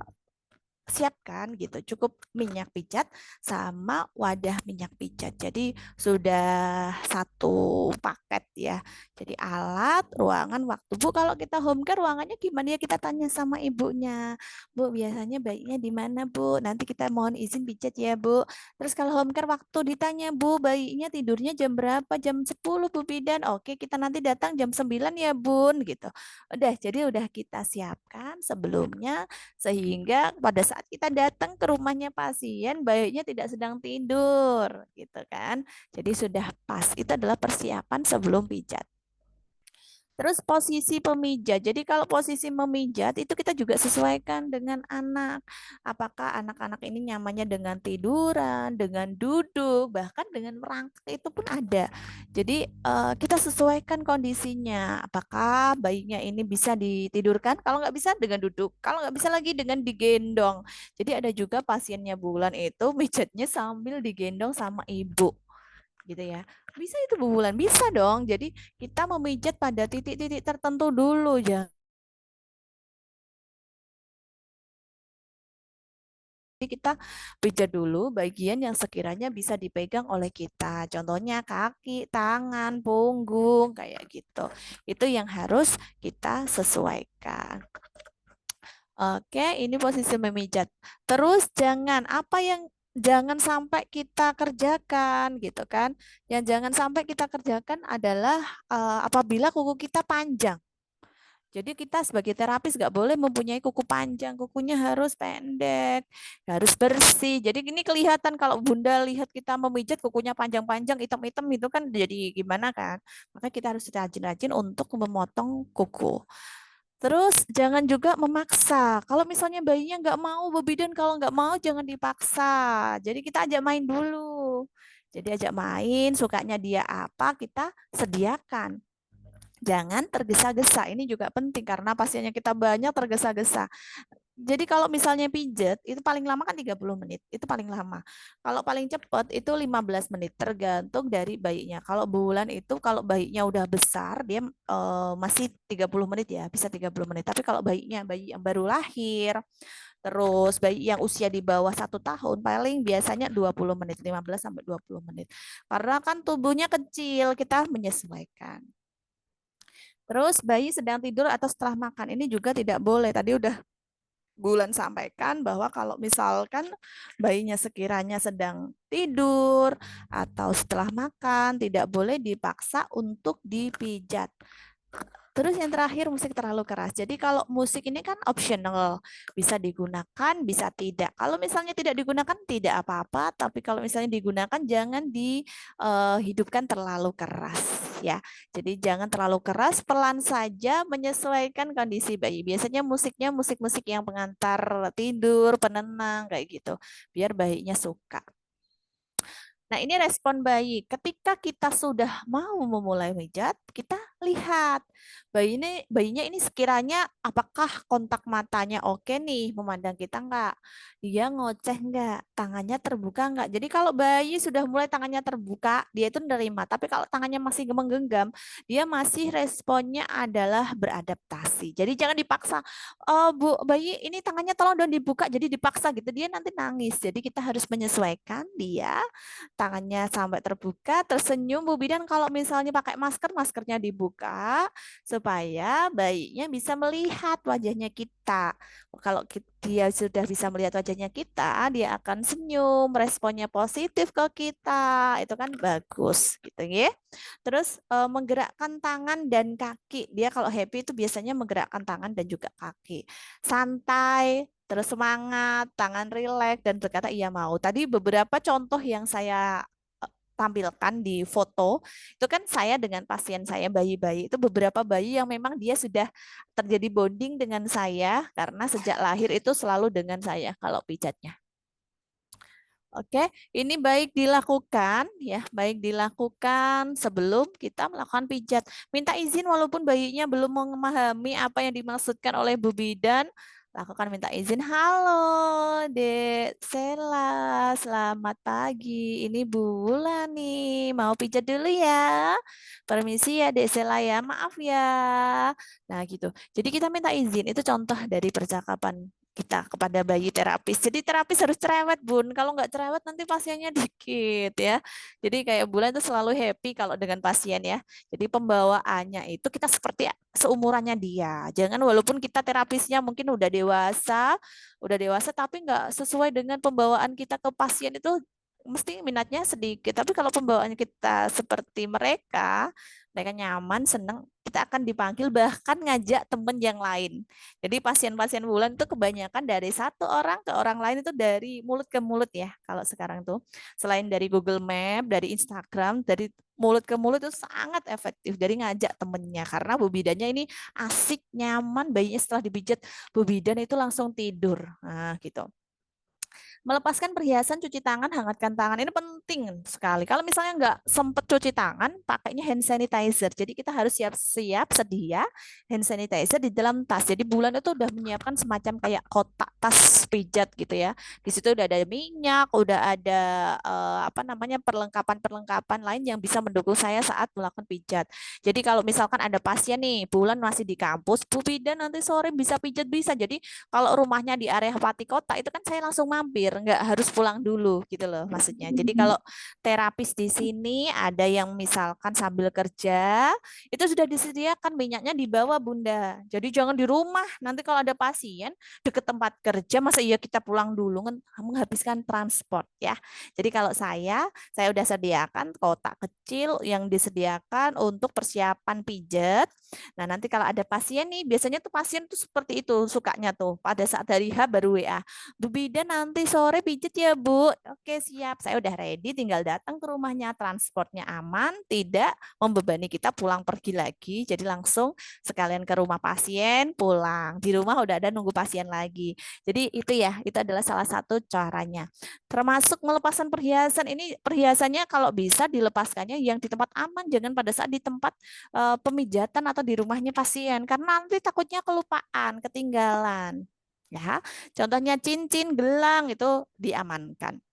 siapkan gitu. Cukup minyak pijat sama wadah minyak pijat. Jadi sudah satu paket ya. Jadi alat, ruangan, waktu. Bu, kalau kita home care ruangannya gimana ya? Kita tanya sama ibunya. Bu, biasanya bayinya di mana, Bu? Nanti kita mohon izin pijat ya, Bu. Terus kalau home care waktu ditanya, Bu, bayinya tidurnya jam berapa? Jam 10, Bu Bidan. Oke, kita nanti datang jam 9 ya, Bun, gitu. Udah kita siapkan sebelumnya sehingga pada saat kita datang ke rumahnya pasien, bayinya tidak sedang tidur, gitu kan. Jadi sudah pas. Itu adalah persiapan sebelum pijat. Terus posisi pemijat. Jadi kalau posisi memijat itu kita juga sesuaikan dengan anak. Apakah anak-anak ini nyamannya dengan tiduran, dengan duduk, bahkan dengan merangkak itu pun ada. Jadi kita sesuaikan kondisinya. Apakah bayinya ini bisa ditidurkan? Kalau nggak bisa dengan duduk. Kalau nggak bisa lagi dengan digendong. Jadi ada juga pasiennya Bulan itu mijatnya sambil digendong sama ibu gitu ya. Bisa itu Bu Bulan, bisa dong. Jadi kita memijat pada titik-titik tertentu dulu ya. Jadi kita pijat dulu bagian yang sekiranya bisa dipegang oleh kita. Contohnya kaki, tangan, punggung, kayak gitu. Itu yang harus kita sesuaikan. Oke, ini posisi memijat. Terus jangan sampai kita kerjakan gitu kan. Yang jangan sampai kita kerjakan adalah apabila kuku kita panjang. Jadi kita sebagai terapis nggak boleh mempunyai kuku panjang, kukunya harus pendek, harus bersih. Jadi ini kelihatan kalau Bunda lihat kita memijat kukunya panjang-panjang, hitam-hitam itu kan jadi gimana kan. Maka kita harus rajin-rajin untuk memotong kuku. Terus jangan juga memaksa. Kalau misalnya bayinya nggak mau bebidan, kalau nggak mau jangan dipaksa. Jadi kita ajak main dulu. Jadi ajak main, sukanya dia apa, kita sediakan. Jangan tergesa-gesa. Ini juga penting karena pasiennya kita banyak tergesa-gesa. Jadi kalau misalnya pijet itu paling lama kan 30 menit, itu paling lama. Kalau paling cepat itu 15 menit tergantung dari bayinya. Kalau bulan itu kalau bayinya udah besar dia masih 30 menit ya, bisa 30 menit. Tapi kalau bayi yang baru lahir, terus bayi yang usia di bawah 1 tahun paling biasanya 20 menit, 15 sampai 20 menit. Karena kan tubuhnya kecil, kita menyesuaikan. Terus bayi sedang tidur atau setelah makan ini juga tidak boleh. Tadi udah Bulan sampaikan bahwa kalau misalkan bayinya sekiranya sedang tidur atau setelah makan, tidak boleh dipaksa untuk dipijat. Terus yang terakhir musik terlalu keras. Jadi kalau musik ini kan optional, bisa digunakan, bisa tidak. Kalau misalnya tidak digunakan tidak apa-apa, tapi kalau misalnya digunakan jangan dihidupkan terlalu keras ya. Jadi jangan terlalu keras, pelan saja menyesuaikan kondisi bayi. Biasanya musiknya musik-musik yang pengantar tidur, penenang kayak gitu, biar bayinya suka. Nah, ini respon bayi. Ketika kita sudah mau memulai pijat, kita lihat bayinya ini sekiranya apakah kontak matanya oke nih, memandang kita enggak? Dia ngoceh enggak? Tangannya terbuka enggak? Jadi kalau bayi sudah mulai tangannya terbuka, dia itu menerima. Tapi kalau tangannya masih menggenggam, dia masih responnya adalah beradaptasi. Jadi jangan dipaksa, oh, Bu, bayi ini tangannya tolong dong dibuka, jadi dipaksa gitu. Dia nanti nangis. Jadi kita harus menyesuaikan dia tangannya sampai terbuka, tersenyum Bu Bidan kalau misalnya pakai masker, maskernya dibuka supaya bayinya bisa melihat wajahnya kita. Kalau dia sudah bisa melihat wajahnya kita, dia akan senyum, responnya positif ke kita. Itu kan bagus gitu ya. Terus menggerakkan tangan dan kaki. Dia kalau happy itu biasanya menggerakkan tangan dan juga kaki. Santai, terus semangat, tangan rileks dan berkata iya mau. Tadi beberapa contoh yang saya tampilkan di foto itu kan saya dengan pasien saya bayi-bayi itu beberapa bayi yang memang dia sudah terjadi bonding dengan saya karena sejak lahir itu selalu dengan saya kalau pijatnya. Oke, ini baik dilakukan ya, baik dilakukan sebelum kita melakukan pijat. Minta izin walaupun bayinya belum memahami apa yang dimaksudkan oleh Bu Bidan, lakukan minta izin. Halo, Dek Sela, selamat pagi. Ini Bulan nih, mau pijat dulu ya. Permisi ya, Dek Sela ya, maaf ya. Nah, gitu. Jadi kita minta izin, itu contoh dari percakapan kita kepada bayi terapis. Jadi terapis harus cerewet, Bun. Kalau nggak cerewet nanti pasiennya dikit ya. Jadi kayak Bulan itu selalu happy kalau dengan pasien ya. Jadi pembawaannya itu kita seperti seumurannya dia. Jangan walaupun kita terapisnya mungkin udah dewasa tapi nggak sesuai dengan pembawaan kita ke pasien itu mesti minatnya sedikit. Tapi kalau pembawaannya kita seperti mereka nyaman, senang, kita akan dipanggil bahkan ngajak temen yang lain. Jadi pasien-pasien Bulan itu kebanyakan dari satu orang ke orang lain itu dari mulut ke mulut ya. Kalau sekarang tuh selain dari Google Map, dari Instagram, dari mulut ke mulut itu sangat efektif dari ngajak temennya karena Bu Bidannya ini asik, nyaman, bayinya setelah dipijat Bu Bidan itu langsung tidur. Nah, gitu. Melepaskan perhiasan, cuci tangan, hangatkan tangan. Ini penting sekali. Kalau misalnya nggak sempet cuci tangan, pakainya hand sanitizer. Jadi kita harus siap-siap sedia hand sanitizer di dalam tas. Jadi Bulan itu udah menyiapkan semacam kayak kotak tas pijat gitu ya. Di situ udah ada minyak, udah ada apa namanya perlengkapan-perlengkapan lain yang bisa mendukung saya saat melakukan pijat. Jadi kalau misalkan ada pasien nih, Bulan masih di kampus, Bu Bidan nanti sore bisa pijat bisa. Jadi kalau rumahnya di area Pati Kota itu kan saya langsung mampir, nggak harus pulang dulu gitu loh maksudnya. Jadi kalau terapis di sini ada yang misalkan sambil kerja itu sudah disediakan minyaknya di bawah Bunda. Jadi jangan di rumah. Nanti kalau ada pasien deket tempat kerja masa iya kita pulang dulu kan menghabiskan transport ya. Jadi kalau saya udah sediakan kotak kecil yang disediakan untuk persiapan pijat. Nah, nanti kalau ada pasien nih, biasanya tuh pasien tuh seperti itu sukanya tuh. Pada saat hari H baru WA. Bu Bidan nanti sore pijet ya, Bu. Oke, siap. Saya udah ready, tinggal datang ke rumahnya. Transportnya aman, tidak membebani kita pulang pergi lagi. Jadi langsung sekalian ke rumah pasien, pulang. Di rumah udah ada nunggu pasien lagi. Jadi itu ya, itu adalah salah satu caranya. Termasuk melepaskan perhiasan. Ini perhiasannya kalau bisa dilepaskannya yang di tempat aman, jangan pada saat di tempat pemijatan atau di rumahnya pasien karena nanti takutnya kelupaan, ketinggalan. Ya, contohnya cincin, gelang itu diamankan.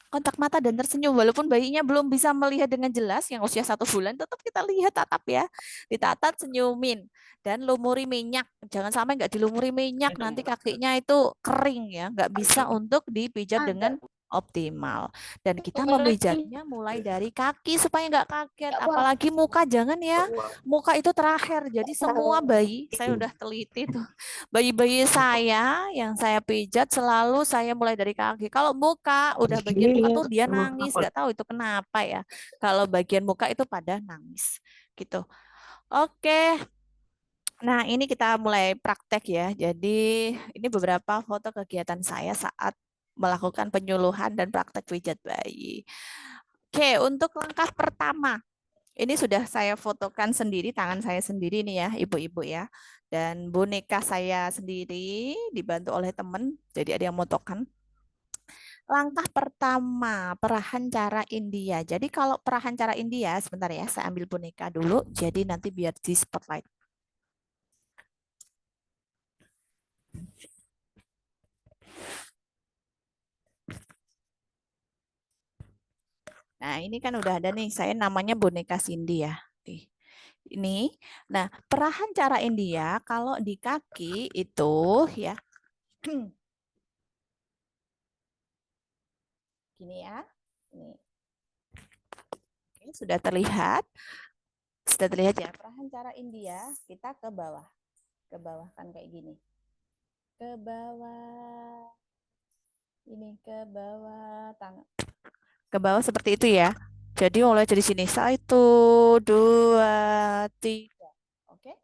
Kontak mata dan tersenyum walaupun bayinya belum bisa melihat dengan jelas yang usia 1 bulan tetap kita lihat tatap ya, ditatap senyumin dan lumuri minyak, jangan sampai nggak dilumuri minyak nanti kakinya itu kering ya, nggak bisa untuk dipijat dengan optimal. Dan kita memijatnya mulai dari kaki supaya nggak kaget, apalagi muka jangan ya, muka itu terakhir. Jadi semua bayi saya udah teliti tuh, bayi-bayi saya yang saya pijat selalu saya mulai dari kaki. Kalau muka, udah bagian muka tuh dia nangis, nggak tahu itu kenapa ya. Kalau bagian muka itu pada nangis gitu. Oke, nah ini kita mulai praktek ya. Jadi ini beberapa foto kegiatan saya saat melakukan penyuluhan dan praktek pijat bayi. Oke, untuk langkah pertama, ini sudah saya fotokan sendiri, tangan saya sendiri nih ya, ibu-ibu ya. Dan boneka saya sendiri dibantu oleh teman, jadi ada yang motokan. Langkah pertama, perahan cara India. Jadi kalau perahan cara India, sebentar ya, saya ambil boneka dulu. Jadi nanti biar di spotlight. Nah, ini kan udah ada nih, saya namanya boneka Cindy ya. Ini. Nah, perahan cara India kalau di kaki itu ya, gini ya. Ini. Oke, sudah terlihat. Sudah terlihat ya, perahan cara India, kita ke bawah. Ke bawah kan kayak gini. Ke bawah. Ini ke bawah, tangan. Ke bawah seperti itu ya. Jadi mulai dari sini. 1, 2, 3. Oke.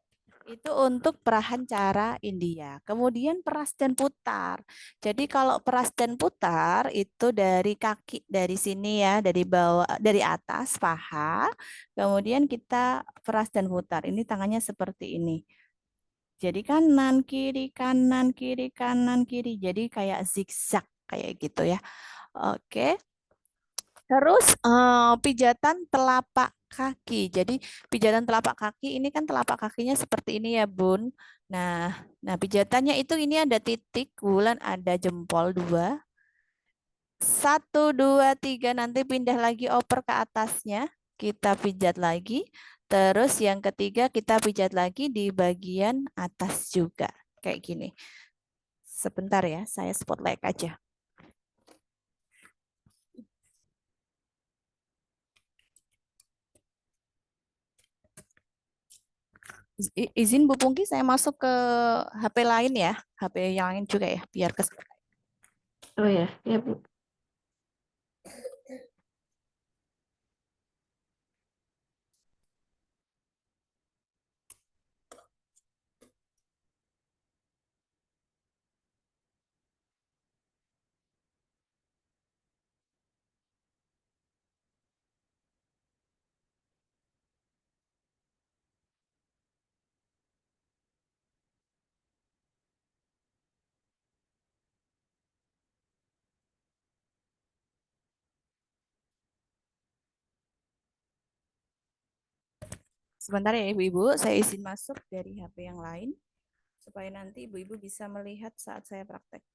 Itu untuk perahan cara India. Kemudian peras dan putar. Jadi kalau peras dan putar itu dari kaki dari sini ya, dari bawah dari atas paha. Kemudian kita peras dan putar. Ini tangannya seperti ini. Jadi kanan, kiri, kanan, kiri, kanan, kiri. Jadi kayak zigzag kayak gitu ya. Oke. Terus pijatan telapak kaki. Jadi pijatan telapak kaki ini kan telapak kakinya seperti ini ya, Bun. Nah, nah pijatannya itu ini ada titik, bulan ada jempol 2. 1, 2, 3 nanti pindah lagi oper ke atasnya. Kita pijat lagi. Terus yang ketiga kita pijat lagi di bagian atas juga. Kayak gini. Sebentar ya, saya spotlight aja. Izin Bu Pungki, saya masuk ke HP lain ya, HP yang lain juga ya, biar ke. Oh ya, ya Bu. Sebentar ya Ibu-Ibu, saya izin masuk dari HP yang lain supaya nanti Ibu-Ibu bisa melihat saat saya praktek.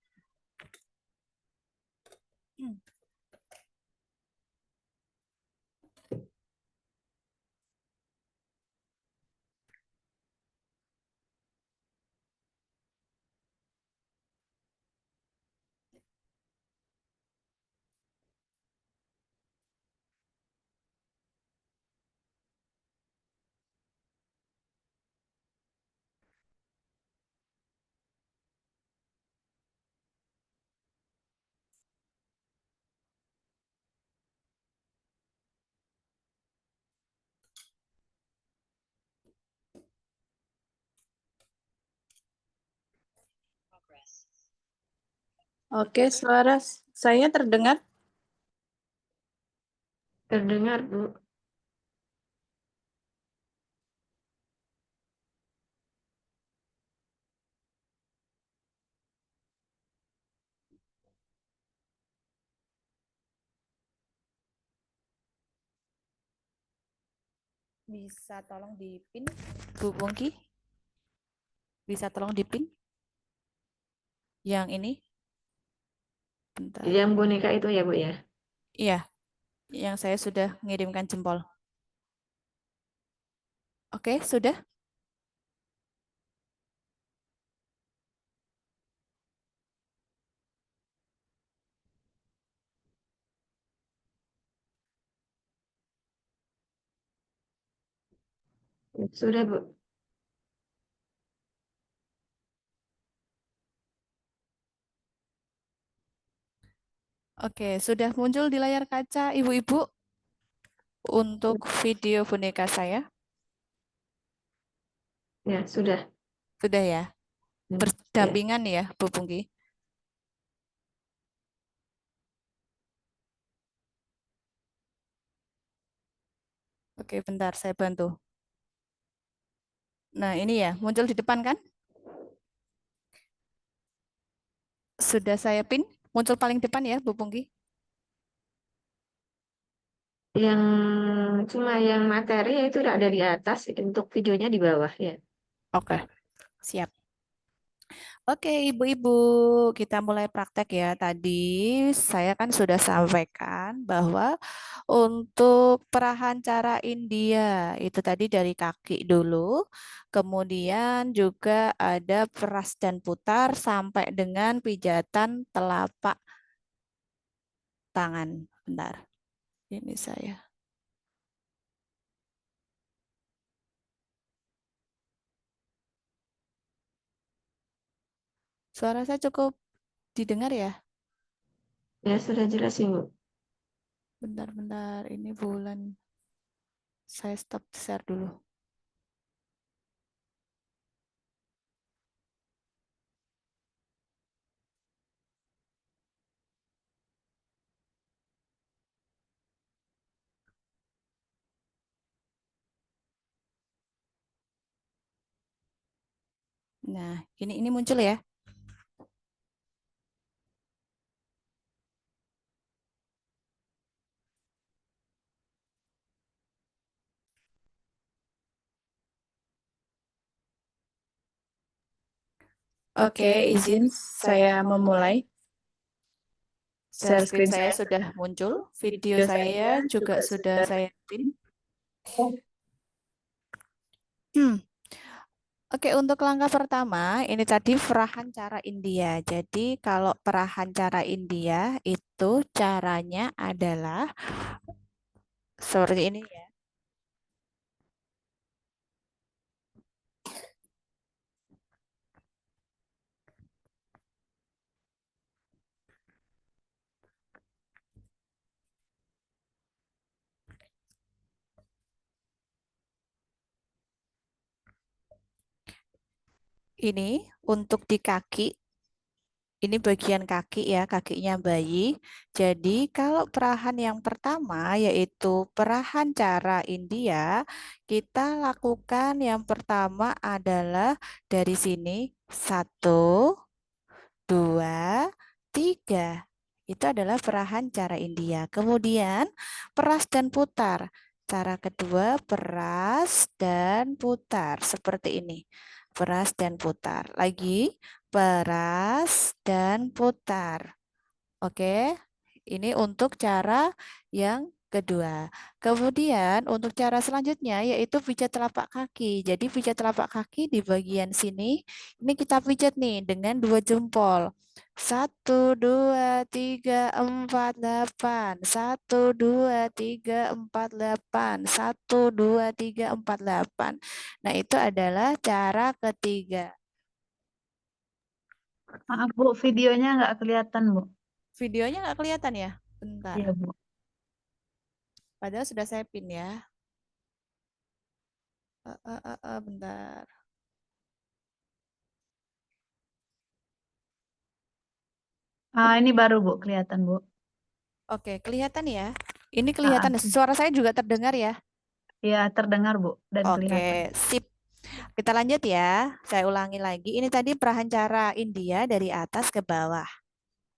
Oke, Selaras. Saya terdengar? Terdengar, Bu. Bisa tolong dipin, Bu Pungki? Bisa tolong dipin? Yang ini? Bentar. Yang boneka itu ya, Bu ya? Iya, yang saya sudah mengirimkan jempol. Oke, sudah? Sudah, Bu. Oke, sudah muncul di layar kaca Ibu-ibu untuk video boneka saya? Ya, sudah. Sudah ya? Ya, Berdampingan ya, Bu Pungki? Oke, bentar saya bantu. Nah, ini ya, muncul di depan kan? Sudah saya pin, muncul paling depan ya, Bu Pungki? yang cuma yang materi itu udah ada di atas, untuk videonya di bawah ya. Oke, siap. Oke, Ibu-ibu, kita mulai praktek ya. Tadi saya kan sudah sampaikan bahwa untuk perahan cara India itu tadi dari kaki dulu, kemudian juga ada peras dan putar sampai dengan pijatan telapak tangan. Bentar, ini saya. Suara saya cukup didengar ya? Ya, sudah jelas, Ibu. Bentar-bentar, ini bulan. Saya stop share dulu. Nah, ini muncul ya. Oke, izin saya memulai. Share screen saya sudah muncul, video saya juga sudah saya pin. Hmm. Oke, untuk langkah pertama, ini tadi perahan cara India. Jadi, kalau perahan cara India itu caranya adalah seperti ini ya. Ini untuk di kaki, ini bagian kaki ya, kakinya bayi. Jadi kalau perahan yang pertama yaitu perahan cara India, kita lakukan yang pertama adalah dari sini 1, 2, 3. Itu adalah perahan cara India. Kemudian peras dan putar. Cara kedua peras dan putar seperti ini. Peras dan putar. Lagi peras dan putar. Oke. Ini untuk cara yang kedua. Kemudian untuk cara selanjutnya yaitu pijat telapak kaki. Jadi pijat telapak kaki di bagian sini ini kita pijat nih dengan 2 jempol. 1, 2, 3, 4, 8. 1, 2, 3, 4, 8. 1, 2, 3, 4, 8. Nah, itu adalah cara ketiga. Maaf Bu, videonya nggak kelihatan Bu. Videonya nggak kelihatan ya? Bentar. Iya Bu. Padahal sudah saya pin ya. Bentar. Ini baru Bu, kelihatan Bu. Oke, kelihatan ya. Ini kelihatan, suara saya juga terdengar ya. Ya, terdengar Bu dan kelihatan. Oke, sip. Kita lanjut ya. Saya ulangi lagi. Ini tadi perahan cara India dari atas ke bawah.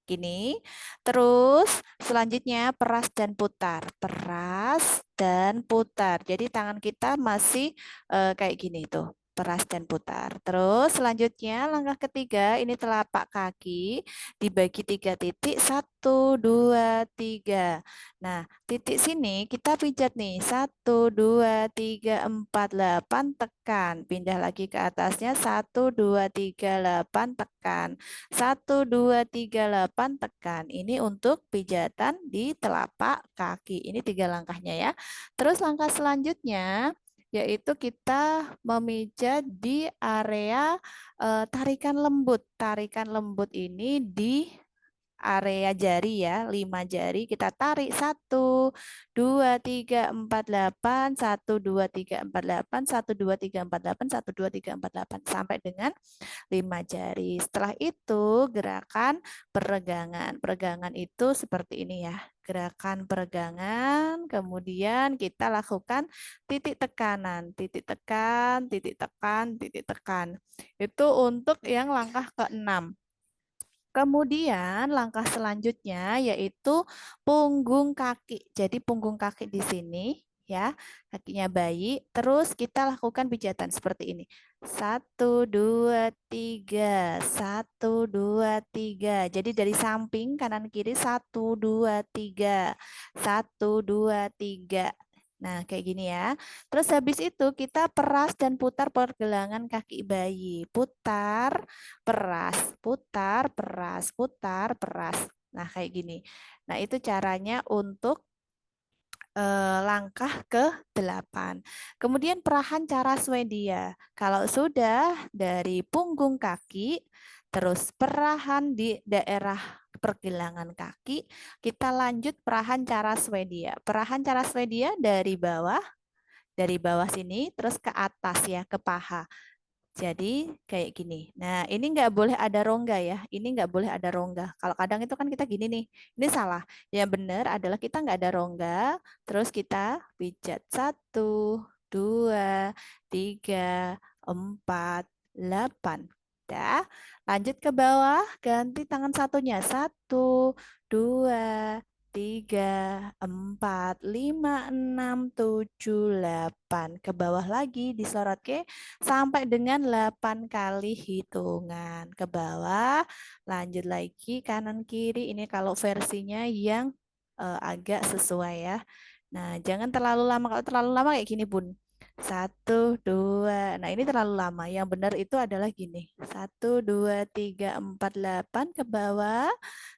Gini. Terus selanjutnya peras dan putar. Peras dan putar. Jadi tangan kita masih kayak gini tuh. Peras dan putar. Terus selanjutnya langkah ketiga ini telapak kaki dibagi 3 titik. 1, 2, 3. Nah, titik sini kita pijat nih. 1, 2, 3, 4, 8 tekan. Pindah lagi ke atasnya. 1, 2, 3, 8 tekan. 1, 2, 3, 8 tekan. Ini untuk pijatan di telapak kaki. Ini 3 langkahnya ya. Terus langkah selanjutnya yaitu kita memijat di area tarikan lembut. Tarikan lembut ini di area jari ya, 5 jari kita tarik 1, 2, 3, 4, 8, 1, 2, 3, 4, 8, 1, 2, 3, 4, 8, 1, 2, 3, 4, 8 sampai dengan 5 jari. Setelah itu gerakan peregangan. Peregangan itu seperti ini ya. Gerakan peregangan, kemudian kita lakukan titik tekanan, titik tekan, titik tekan, titik tekan. Itu untuk yang langkah ke-6. Kemudian langkah selanjutnya yaitu punggung kaki. Jadi punggung kaki di sini ya, kakinya bayi. Terus kita lakukan pijatan seperti ini. 1, 2, 3. 1, 2, 3. Jadi dari samping kanan kiri 1, 2, 3. 1, 2, 3. Nah, kayak gini ya. Terus habis itu kita peras dan putar pergelangan kaki bayi. Putar, peras, putar, peras, putar, peras. Nah, kayak gini. Nah, itu caranya untuk langkah ke-8. Kemudian perahan cara Swedia. Kalau sudah dari punggung kaki, terus perahan di daerah pergelangan kaki, kita lanjut perahan cara Swedia. Perahan cara Swedia dari bawah sini, terus ke atas ya, ke paha. Jadi kayak gini. Nah, ini nggak boleh ada rongga ya. Ini nggak boleh ada rongga. Kalau kadang itu kan kita gini nih. Ini salah. Yang benar adalah kita nggak ada rongga. Terus kita pijat 1, 2, 3, 4, 8. Dah. Lanjut ke bawah. Ganti tangan satunya. 1, 2, 3, 4, 5, 6, 7, 8. Ke bawah lagi disorot ke sampai dengan 8 kali hitungan. Ke bawah, lanjut lagi kanan kiri. Ini kalau versinya yang agak sesuai ya. Nah, jangan terlalu lama. Kalau terlalu lama kayak gini, Bun. 1, 2. Nah, ini terlalu lama. Yang benar itu adalah gini. 1, 2, 3, 4, 8 ke bawah.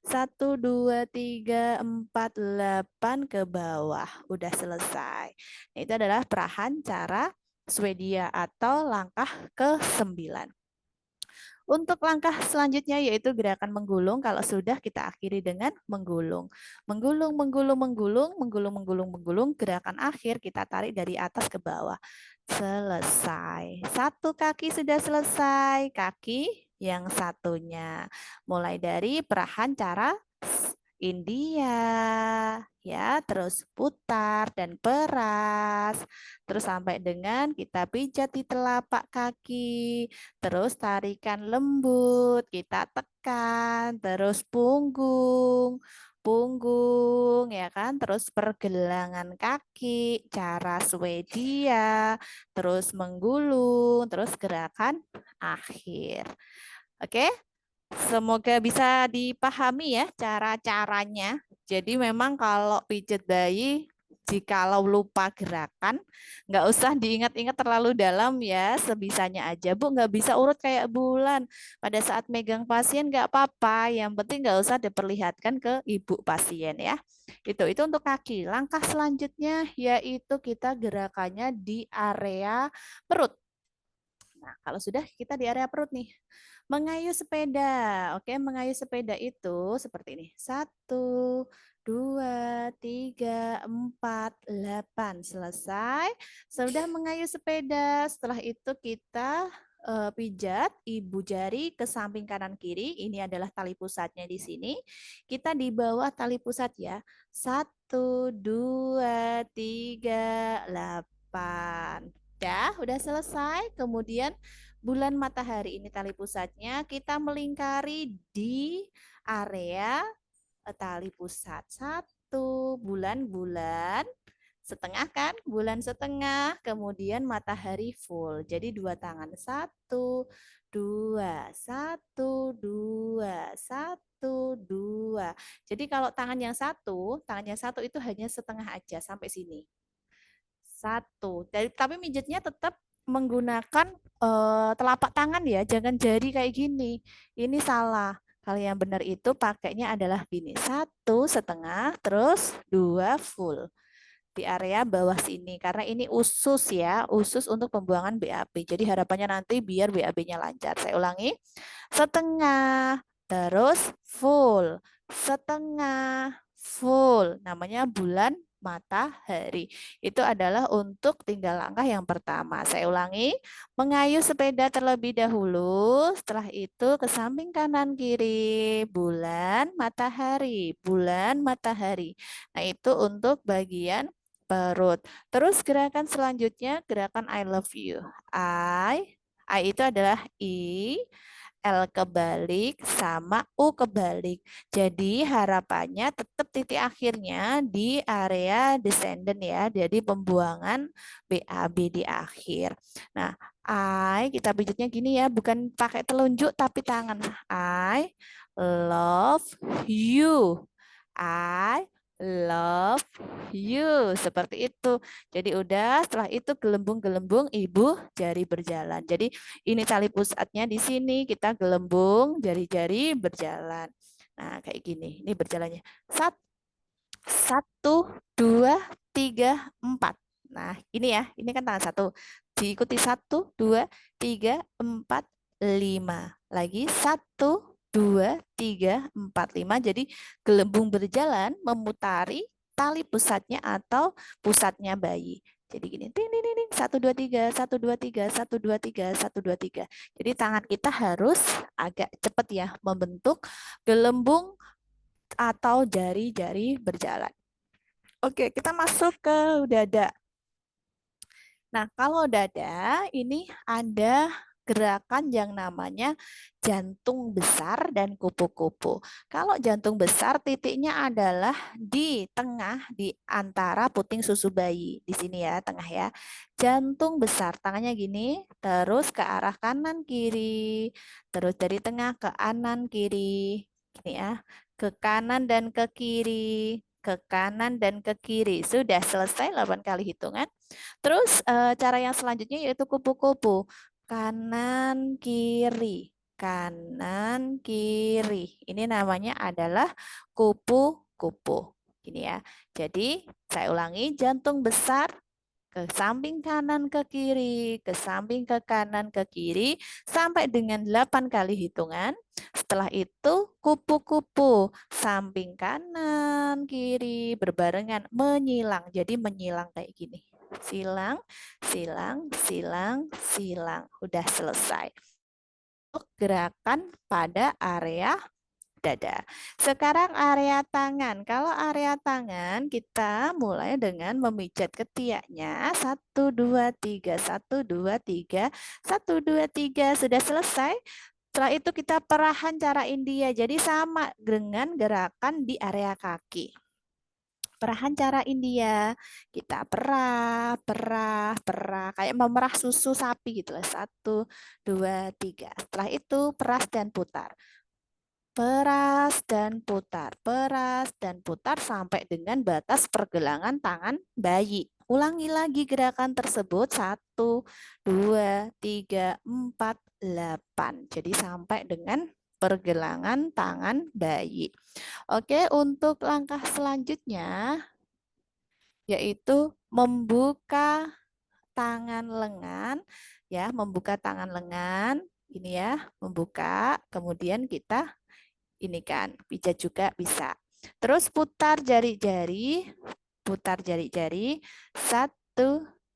1, 2, 3, 4, 8 ke bawah. Udah selesai. Nah, itu adalah perahan cara Swedia atau langkah ke-9. Untuk langkah selanjutnya yaitu gerakan menggulung. Kalau sudah kita akhiri dengan menggulung. Menggulung, menggulung, menggulung, menggulung, menggulung, menggulung. Gerakan akhir kita tarik dari atas ke bawah. Selesai. Satu kaki sudah selesai. Kaki yang satunya. Mulai dari perahan cara India, ya, terus putar dan peras, terus sampai dengan kita pijat di telapak kaki, terus tarikan lembut, kita tekan, terus punggung, punggung, ya kan, terus pergelangan kaki, cara Swedia, terus menggulung, terus gerakan akhir. Oke? Semoga bisa dipahami ya cara-caranya. Jadi memang kalau pijat bayi, jikalau lupa gerakan, nggak usah diingat-ingat terlalu dalam ya, sebisanya aja. Bu, nggak bisa urut kayak bulan. Pada saat megang pasien nggak apa-apa, yang penting nggak usah diperlihatkan ke ibu pasien ya. Itu untuk kaki. Langkah selanjutnya yaitu kita gerakannya di area perut. Nah, kalau sudah kita di area perut nih, mengayuh sepeda. Oke, mengayuh sepeda itu seperti ini. 1, 2, 3, 4, 8. Selesai. Sudah mengayuh sepeda. Setelah itu kita pijat ibu jari ke samping kanan kiri. Ini adalah tali pusatnya di sini. Kita di bawah tali pusat ya. 1, 2, 3, 8. Udah selesai. Kemudian bulan matahari ini tali pusatnya. Kita melingkari di area tali pusat. 1, bulan-bulan setengah kan, bulan setengah, kemudian matahari full. Jadi 2 tangan, 1, 2, 1, 2, 1, 2. Jadi kalau tangan yang satu itu hanya setengah aja sampai sini. 1. Tapi mijitnya tetap menggunakan telapak tangan ya, jangan jari kayak gini. Ini salah. Kalau yang benar itu pakainya adalah gini, 1 setengah, terus 2 full di area bawah sini karena ini usus ya, usus untuk pembuangan BAB. Jadi harapannya nanti biar BAB-nya lancar. Saya ulangi. Setengah, terus full. Setengah, full. Namanya bulan matahari. Itu adalah untuk tinggal langkah yang pertama. Saya ulangi. Mengayuh sepeda terlebih dahulu. Setelah itu ke samping kanan kiri. Bulan matahari. Bulan matahari. Nah itu untuk bagian perut. Terus gerakan selanjutnya gerakan I love you. I itu adalah I, L kebalik sama U kebalik. Jadi harapannya tetap titik akhirnya di area descendant ya. Jadi pembuangan BAB di akhir. Nah, I kita pijatnya gini ya, bukan pakai telunjuk tapi tangan. I love you. I love you. Seperti itu. Jadi udah setelah itu gelembung-gelembung ibu jari berjalan. Jadi ini tali pusatnya di sini. Kita gelembung jari-jari berjalan. Nah kayak gini. Ini berjalannya. 1, 2, 3, 4. Nah ini ya. Ini kan tangan 1. Diikuti 1, 2, 3, 4, 5. Lagi 1, 2, 3, 4, 5. Jadi gelembung berjalan memutari tali pusatnya atau pusatnya bayi. Jadi gini, ting, ting, ting, 1, 2, 3, 1, 2, 3, 1, 2, 3, 1, 2, 3. Jadi tangan kita harus agak cepat ya membentuk gelembung atau jari-jari berjalan. Oke, kita masuk ke dada. Nah, kalau dada ini ada gerakan yang namanya jantung besar dan kupu-kupu. Kalau jantung besar titiknya adalah di tengah di antara puting susu bayi. Di sini ya, tengah ya. Jantung besar, tangannya gini, terus ke arah kanan kiri, terus dari tengah ke kanan kiri. Gini ya, ke kanan dan ke kiri, ke kanan dan ke kiri. Sudah selesai 8 kali hitungan. Terus cara yang selanjutnya yaitu kupu-kupu. Kanan, kiri. Kanan, kiri. Ini namanya adalah kupu-kupu. Ini ya. Jadi saya ulangi, jantung besar ke samping kanan ke kiri, ke samping ke kanan ke kiri, sampai dengan 8 kali hitungan. Setelah itu kupu-kupu, samping kanan, kiri, berbarengan, menyilang. Jadi menyilang kayak gini. Silang, silang, silang, silang. Udah selesai. Gerakan pada area dada. Sekarang area tangan. Kalau area tangan kita mulai dengan memijat ketiaknya. 1, 2, 3, 1, 2, 3, 1, 2, 3. Sudah selesai. Setelah itu kita perahan cara India. Jadi sama dengan gerakan di area kaki. Perahan cara India, kita perah, perah, perah, kayak memerah susu sapi gitu lah. 1, 2, 3. Setelah itu peras dan putar. Peras dan putar, peras dan putar sampai dengan batas pergelangan tangan bayi. Ulangi lagi gerakan tersebut. 1, 2, 3, 4, 8. Jadi sampai dengan pergelangan tangan bayi. Oke, untuk langkah selanjutnya yaitu membuka tangan lengan ya, membuka tangan lengan ini ya, membuka, kemudian kita ini kan pijat juga bisa. Terus putar jari-jari, putar jari-jari. 1,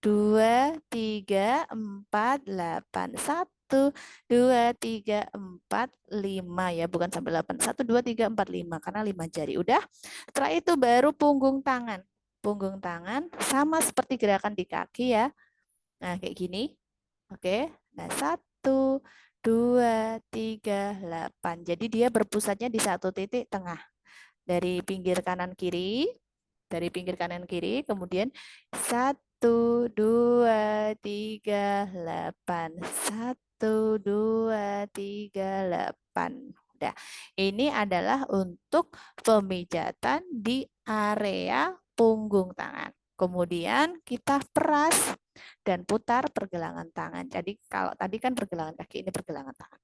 2, 3, 4, 8. 1, 1, 2, 3, 4, 5 ya, bukan sampai 8. 1, 2, 3, 4, 5 karena 5 jari. Udah. Setelah itu baru punggung tangan. Punggung tangan sama seperti gerakan di kaki ya. Nah, kayak gini. Oke. Nah, 1, 2, 3, 8. Jadi dia berpusatnya di satu titik tengah. Dari pinggir kanan kiri. Dari pinggir kanan kiri, kemudian 1, 2, 3, 8. 1, 2, 3, 8. Udah. Ini adalah untuk pemijatan di area punggung tangan. Kemudian kita peras dan putar pergelangan tangan. Jadi kalau tadi kan pergelangan kaki, ini pergelangan tangan.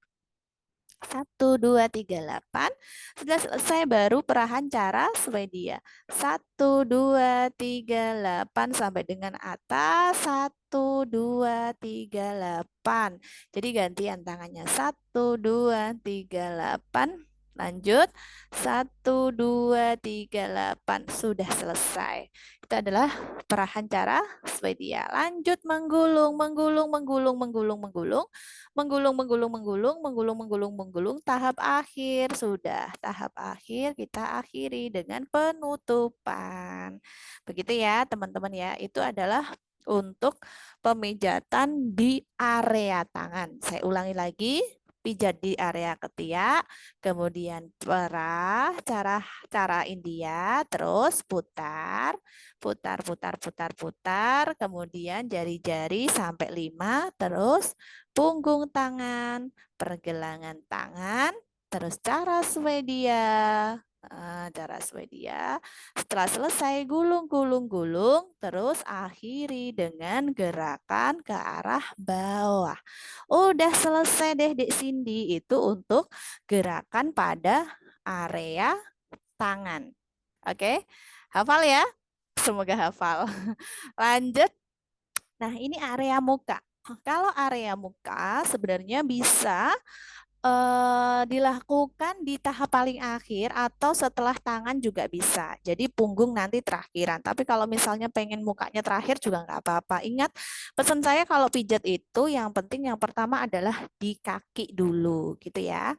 1, 2, 3, 8. Sudah selesai baru perahan cara Swedia. 1, 2, 3, 8 sampai dengan atas. 1, 2, 3, 8. Jadi gantian tangannya. 1, 2, 3, 8. Lanjut. 1, 2, 3, 8. Sudah selesai. Itu adalah perahan cara Swedia. Lanjut menggulung, menggulung, menggulung, menggulung, menggulung. Menggulung, menggulung, menggulung, menggulung, menggulung, menggulung. Tahap akhir sudah. Tahap akhir kita akhiri dengan penutupan. Begitu ya teman-teman ya. Itu adalah untuk pemijatan di area tangan. Saya ulangi lagi. Pijat di area ketiak, kemudian perah, cara India, terus putar, putar, putar, putar, putar, kemudian jari-jari sampai 5, terus punggung tangan, pergelangan tangan, terus cara Swedia. Cara Swedia. Setelah selesai gulung, gulung, gulung, terus akhiri dengan gerakan ke arah bawah. Udah selesai deh Dek Cindy. Itu untuk gerakan pada area tangan. Oke, hafal ya? Semoga hafal. Lanjut. Nah, ini area muka. Kalau area muka sebenarnya bisa dilakukan di tahap paling akhir atau setelah tangan juga bisa. Jadi punggung nanti terakhiran. Tapi kalau misalnya pengen mukanya terakhir juga nggak apa-apa. Ingat, pesan saya kalau pijat itu yang penting yang pertama adalah di kaki dulu gitu ya.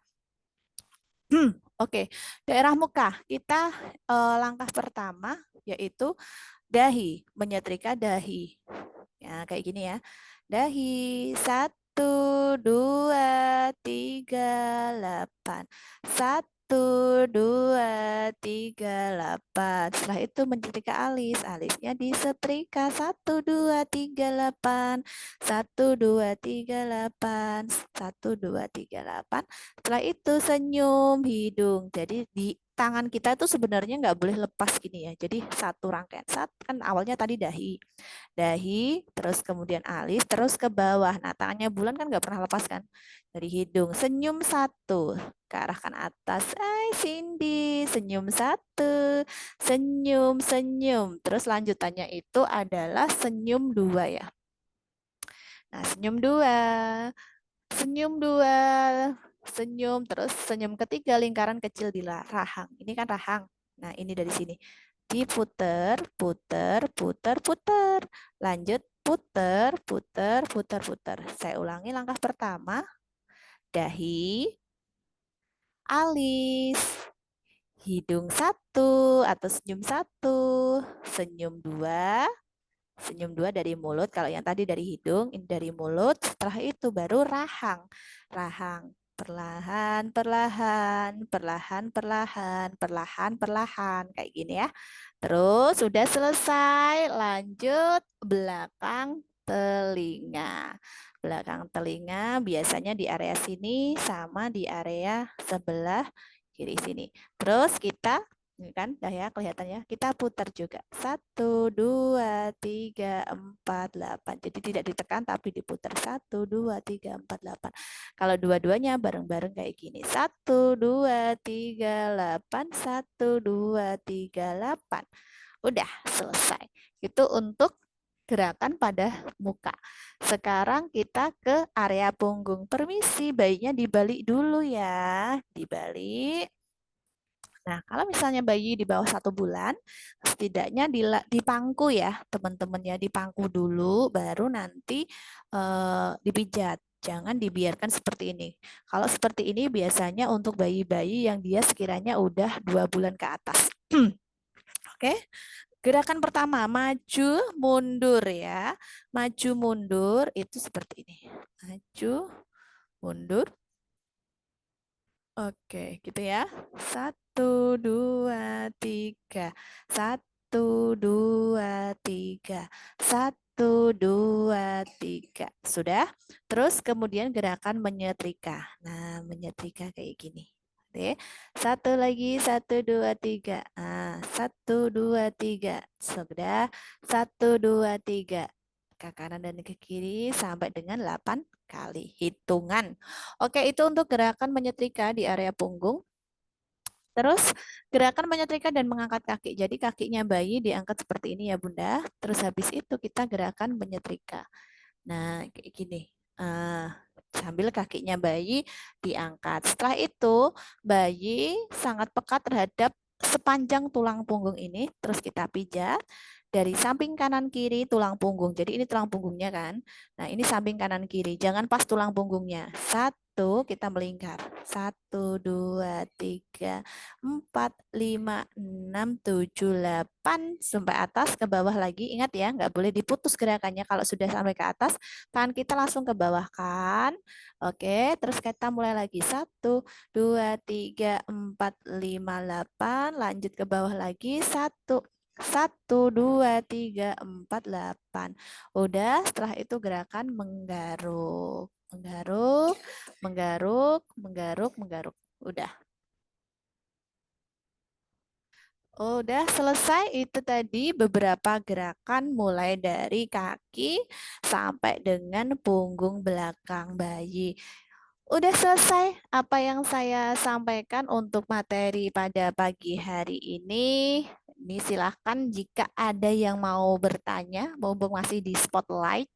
Oke, daerah muka kita langkah pertama yaitu dahi, menyetrika dahi. Ya, kayak gini ya. Dahi, 1, 2, 3, 8. 1, 2, 3, 8. Setelah itu menyetrika alis. Alisnya disetrika. 1, 2, 3, 8. 1, 2, 3, 8. 1, 2, 3, 8. Setelah itu senyum hidung. Jadi di tangan kita itu sebenarnya nggak boleh lepas gini ya. Jadi satu rangkaian. Kan awalnya tadi dahi. Dahi, terus kemudian alis, terus ke bawah. Nah, tangannya bulan kan nggak pernah lepas kan. Dari hidung. Senyum 1. Ke arahkan atas. Cindy. Senyum 1. Senyum, senyum. Terus lanjutannya itu adalah senyum 2 ya. Nah, senyum 2. Senyum 2. Senyum, terus senyum ketiga lingkaran kecil di rahang. Ini kan rahang. Nah, ini dari sini. Diputer, puter, puter, puter. Lanjut, puter, puter, puter, puter. Saya ulangi langkah pertama. Dahi, alis, hidung 1 atau senyum 1, senyum 2, senyum 2 dari mulut. Kalau yang tadi dari hidung, ini dari mulut. Setelah itu baru rahang. Rahang. Perlahan, perlahan, perlahan, perlahan, perlahan, perlahan. Kayak gini ya. Terus sudah selesai. Lanjut belakang telinga. Belakang telinga biasanya di area sini sama di area sebelah kiri sini. Terus kita ini kan dah ya kelihatannya. Kita putar juga. 1, 2, 3, 4, 8. Jadi tidak ditekan tapi diputar. 1, 2, 3, 4, 8. Kalau dua-duanya bareng-bareng kayak gini. 1, 2, 3, 8. 1, 2, 3, 8. Udah selesai. Itu untuk gerakan pada muka. Sekarang kita ke area punggung. Permisi, bayinya dibalik dulu ya. Dibalik. Nah, kalau misalnya bayi di bawah 1 bulan, setidaknya dipangku ya, teman-teman ya, dipangku dulu, baru nanti dipijat. Jangan dibiarkan seperti ini. Kalau seperti ini biasanya untuk bayi-bayi yang dia sekiranya udah 2 bulan ke atas. Oke, gerakan pertama maju mundur ya. Maju mundur itu seperti ini. Maju mundur. Oke, gitu ya. 1, 2, 3. 1, 2, 3. 1, 2, 3. Sudah? Terus kemudian gerakan menyetrika. Nah, menyetrika kayak gini. Oke. Satu lagi, 1, 2, 3. Nah, 1, 2, 3. Sudah. 1, 2, 3. Ke kanan dan ke kiri sampai dengan 8 kali. Hitungan. Oke, itu untuk gerakan menyetrika di area punggung. Terus gerakan menyetrika dan mengangkat kaki. Jadi kakinya bayi diangkat seperti ini ya Bunda. Terus habis itu kita gerakan menyetrika. Nah, kayak gini. Sambil kakinya bayi diangkat. Setelah itu bayi sangat peka terhadap sepanjang tulang punggung ini. Terus kita pijat dari samping kanan kiri tulang punggung. Jadi ini tulang punggungnya kan. Nah, ini samping kanan kiri. Jangan pas tulang punggungnya. 1, kita melingkar. 1, 2, 3, 4, 5, 6, 7, 8. Sampai atas, ke bawah lagi. Ingat ya, nggak boleh diputus gerakannya. Kalau sudah sampai ke atas, tangan kita langsung ke bawah kan. Oke, terus kita mulai lagi. 1, 2, 3, 4, 5, 8. Lanjut ke bawah lagi. 1, 2, 3, 4, 8. Udah, setelah itu gerakan menggaruk. Menggaruk, menggaruk, menggaruk, menggaruk. Udah. Udah selesai itu tadi beberapa gerakan mulai dari kaki sampai dengan punggung belakang bayi. Udah selesai apa yang saya sampaikan untuk materi pada pagi hari ini. Ini silahkan jika ada yang mau bertanya, mumpung masih di spotlight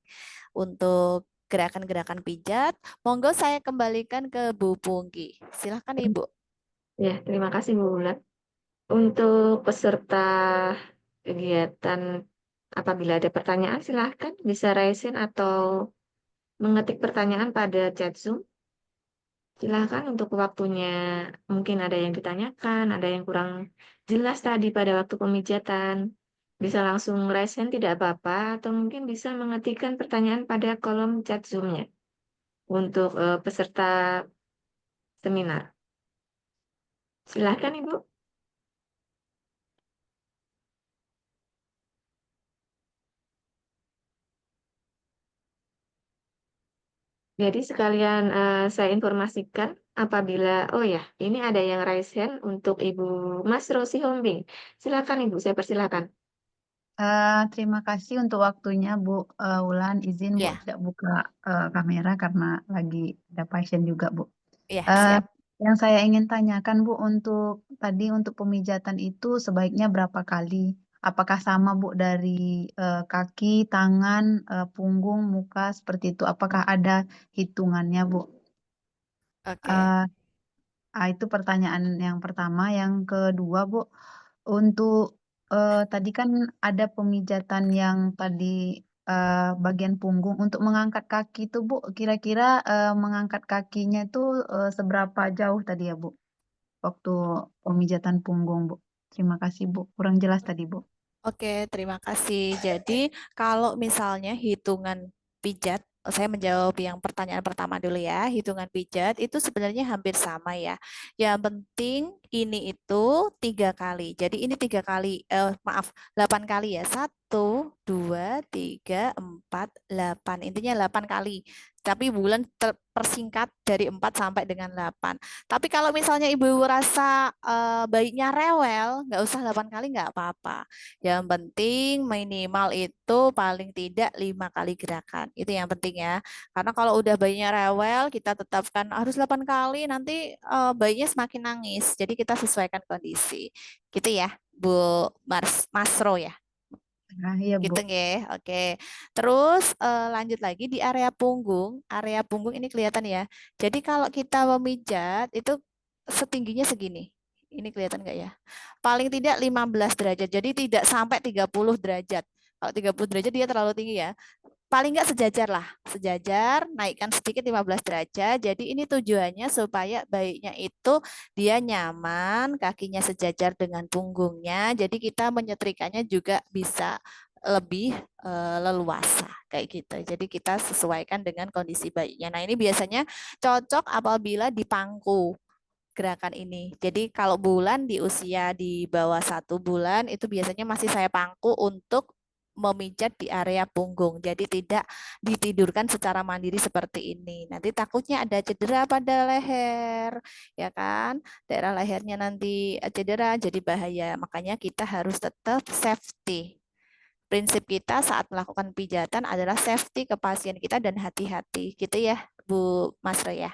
untuk gerakan-gerakan pijat. Monggo saya kembalikan ke Bu Pungki. Silahkan Ibu. Ya, terima kasih Bu Bulat. Untuk peserta kegiatan, apabila ada pertanyaan silahkan bisa raise hand atau mengetik pertanyaan pada chat Zoom. Silahkan untuk waktunya, mungkin ada yang ditanyakan, ada yang kurang jelas tadi pada waktu pemijatan. Bisa langsung raise hand tidak apa-apa, atau mungkin bisa mengetikkan pertanyaan pada kolom chat Zoom-nya untuk peserta seminar. Silahkan Ibu. Jadi sekalian saya informasikan apabila, oh ya, ini ada yang raise hand untuk Ibu Mas Rosi Hombing. Silakan Ibu, saya persilakan. Terima kasih untuk waktunya Bu Wulan. Izin Bu Ya, tidak buka kamera karena lagi ada pasien juga Bu. ya Eh, siap. yang saya ingin tanyakan Bu, untuk tadi untuk pemijatan itu sebaiknya berapa kali? Apakah sama Bu dari kaki, tangan, punggung, muka seperti itu? Apakah ada hitungannya Bu? Oke. Eh, itu pertanyaan yang pertama. Yang kedua Bu, untuk tadi kan ada pemijatan yang tadi bagian punggung. Untuk mengangkat kaki itu Bu, kira-kira mengangkat kakinya itu seberapa jauh tadi ya Bu? Waktu pemijatan punggung, Bu. Terima kasih, Bu. Kurang jelas tadi, Bu. Oke, terima kasih. Jadi, kalau misalnya hitungan pijat, saya menjawab yang pertanyaan pertama dulu ya. Hitungan pijat itu sebenarnya hampir sama ya. Yang penting ini itu 3 kali. Jadi ini 3 kali, maaf, 8 kali ya. 1, 2, 3, 4, 8. Intinya 8 kali. Tapi bulan persingkat dari 4 sampai dengan 8. Tapi kalau misalnya ibu rasa bayinya rewel, nggak usah 8 kali, nggak apa-apa. Yang penting minimal itu paling tidak 5 kali gerakan. Itu yang penting ya. Karena kalau udah bayinya rewel, kita tetapkan harus 8 kali, nanti bayinya semakin nangis. Jadi kita sesuaikan kondisi. Gitu ya, Bu Masro ya. Nah, iya, Bu. Gitu ya. Oke. Terus lanjut lagi di area punggung. Area punggung ini kelihatan ya. Jadi kalau kita memijat itu setingginya segini. Ini kelihatan nggak ya? Paling tidak 15 derajat. Jadi tidak sampai 30 derajat. Kalau 30 derajat dia terlalu tinggi ya. paling nggak sejajar lah, sejajar, naikkan sedikit 15 derajat. Jadi ini tujuannya supaya bayinya itu dia nyaman, kakinya sejajar dengan punggungnya. Jadi kita menyetrikanya juga bisa lebih leluasa kayak gitu. Jadi kita sesuaikan dengan kondisi bayinya. Nah, ini biasanya cocok apabila di pangku gerakan ini. Jadi kalau bulan di usia di bawah 1 bulan itu biasanya masih saya pangku untuk memijat di area punggung. Jadi tidak ditidurkan secara mandiri seperti ini. Nanti takutnya ada cedera pada leher, ya kan? Daerah lehernya nanti cedera jadi bahaya. Makanya kita harus tetap safety. Prinsip kita saat melakukan pijatan adalah safety ke pasien kita dan hati-hati. Gitu ya, Bu Masro ya.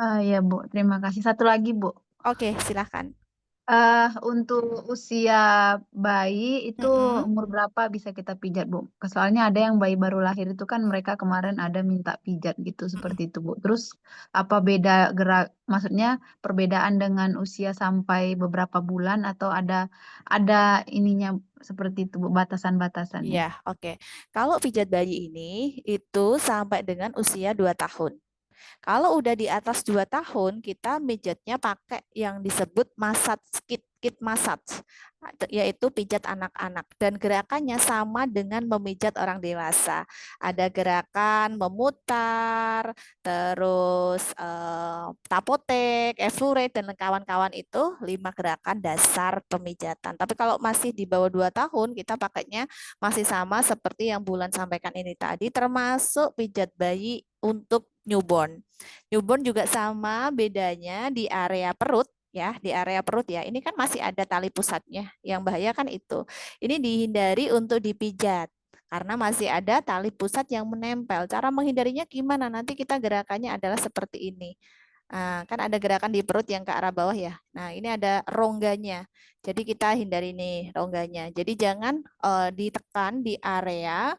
Ya Bu, terima kasih. Satu lagi Bu. Oke, silahkan. Untuk usia bayi itu Mm-mm. umur berapa bisa kita pijat, Bu? Soalnya ada yang bayi baru lahir itu kan mereka kemarin ada minta pijat gitu seperti itu, Bu. Terus apa beda gerak, maksudnya perbedaan dengan usia sampai beberapa bulan atau ada ininya seperti itu, Bu, batasan-batasannya? Iya, oke. Kalau pijat bayi ini itu sampai dengan usia 2 tahun. Kalau udah di atas 2 tahun, kita mijatnya pakai yang disebut massage kit massage, yaitu pijat anak-anak. Dan gerakannya sama dengan memijat orang dewasa. Ada gerakan memutar, terus tapotek, efflurate, dan kawan-kawan itu 5 gerakan dasar pemijatan. Tapi kalau masih di bawah 2 tahun, kita pakainya masih sama seperti yang Bulan sampaikan ini tadi, termasuk pijat bayi untuk newborn. Newborn juga sama, bedanya di area perut ya, di area perut ya. Ini kan masih ada tali pusatnya. Yang bahaya kan itu. Ini dihindari untuk dipijat karena masih ada tali pusat yang menempel. Cara menghindarinya gimana? Nanti kita gerakannya adalah seperti ini. Nah, kan ada gerakan di perut yang ke arah bawah ya. Nah, ini ada rongganya. Jadi kita hindari nih rongganya. Jadi jangan ditekan di area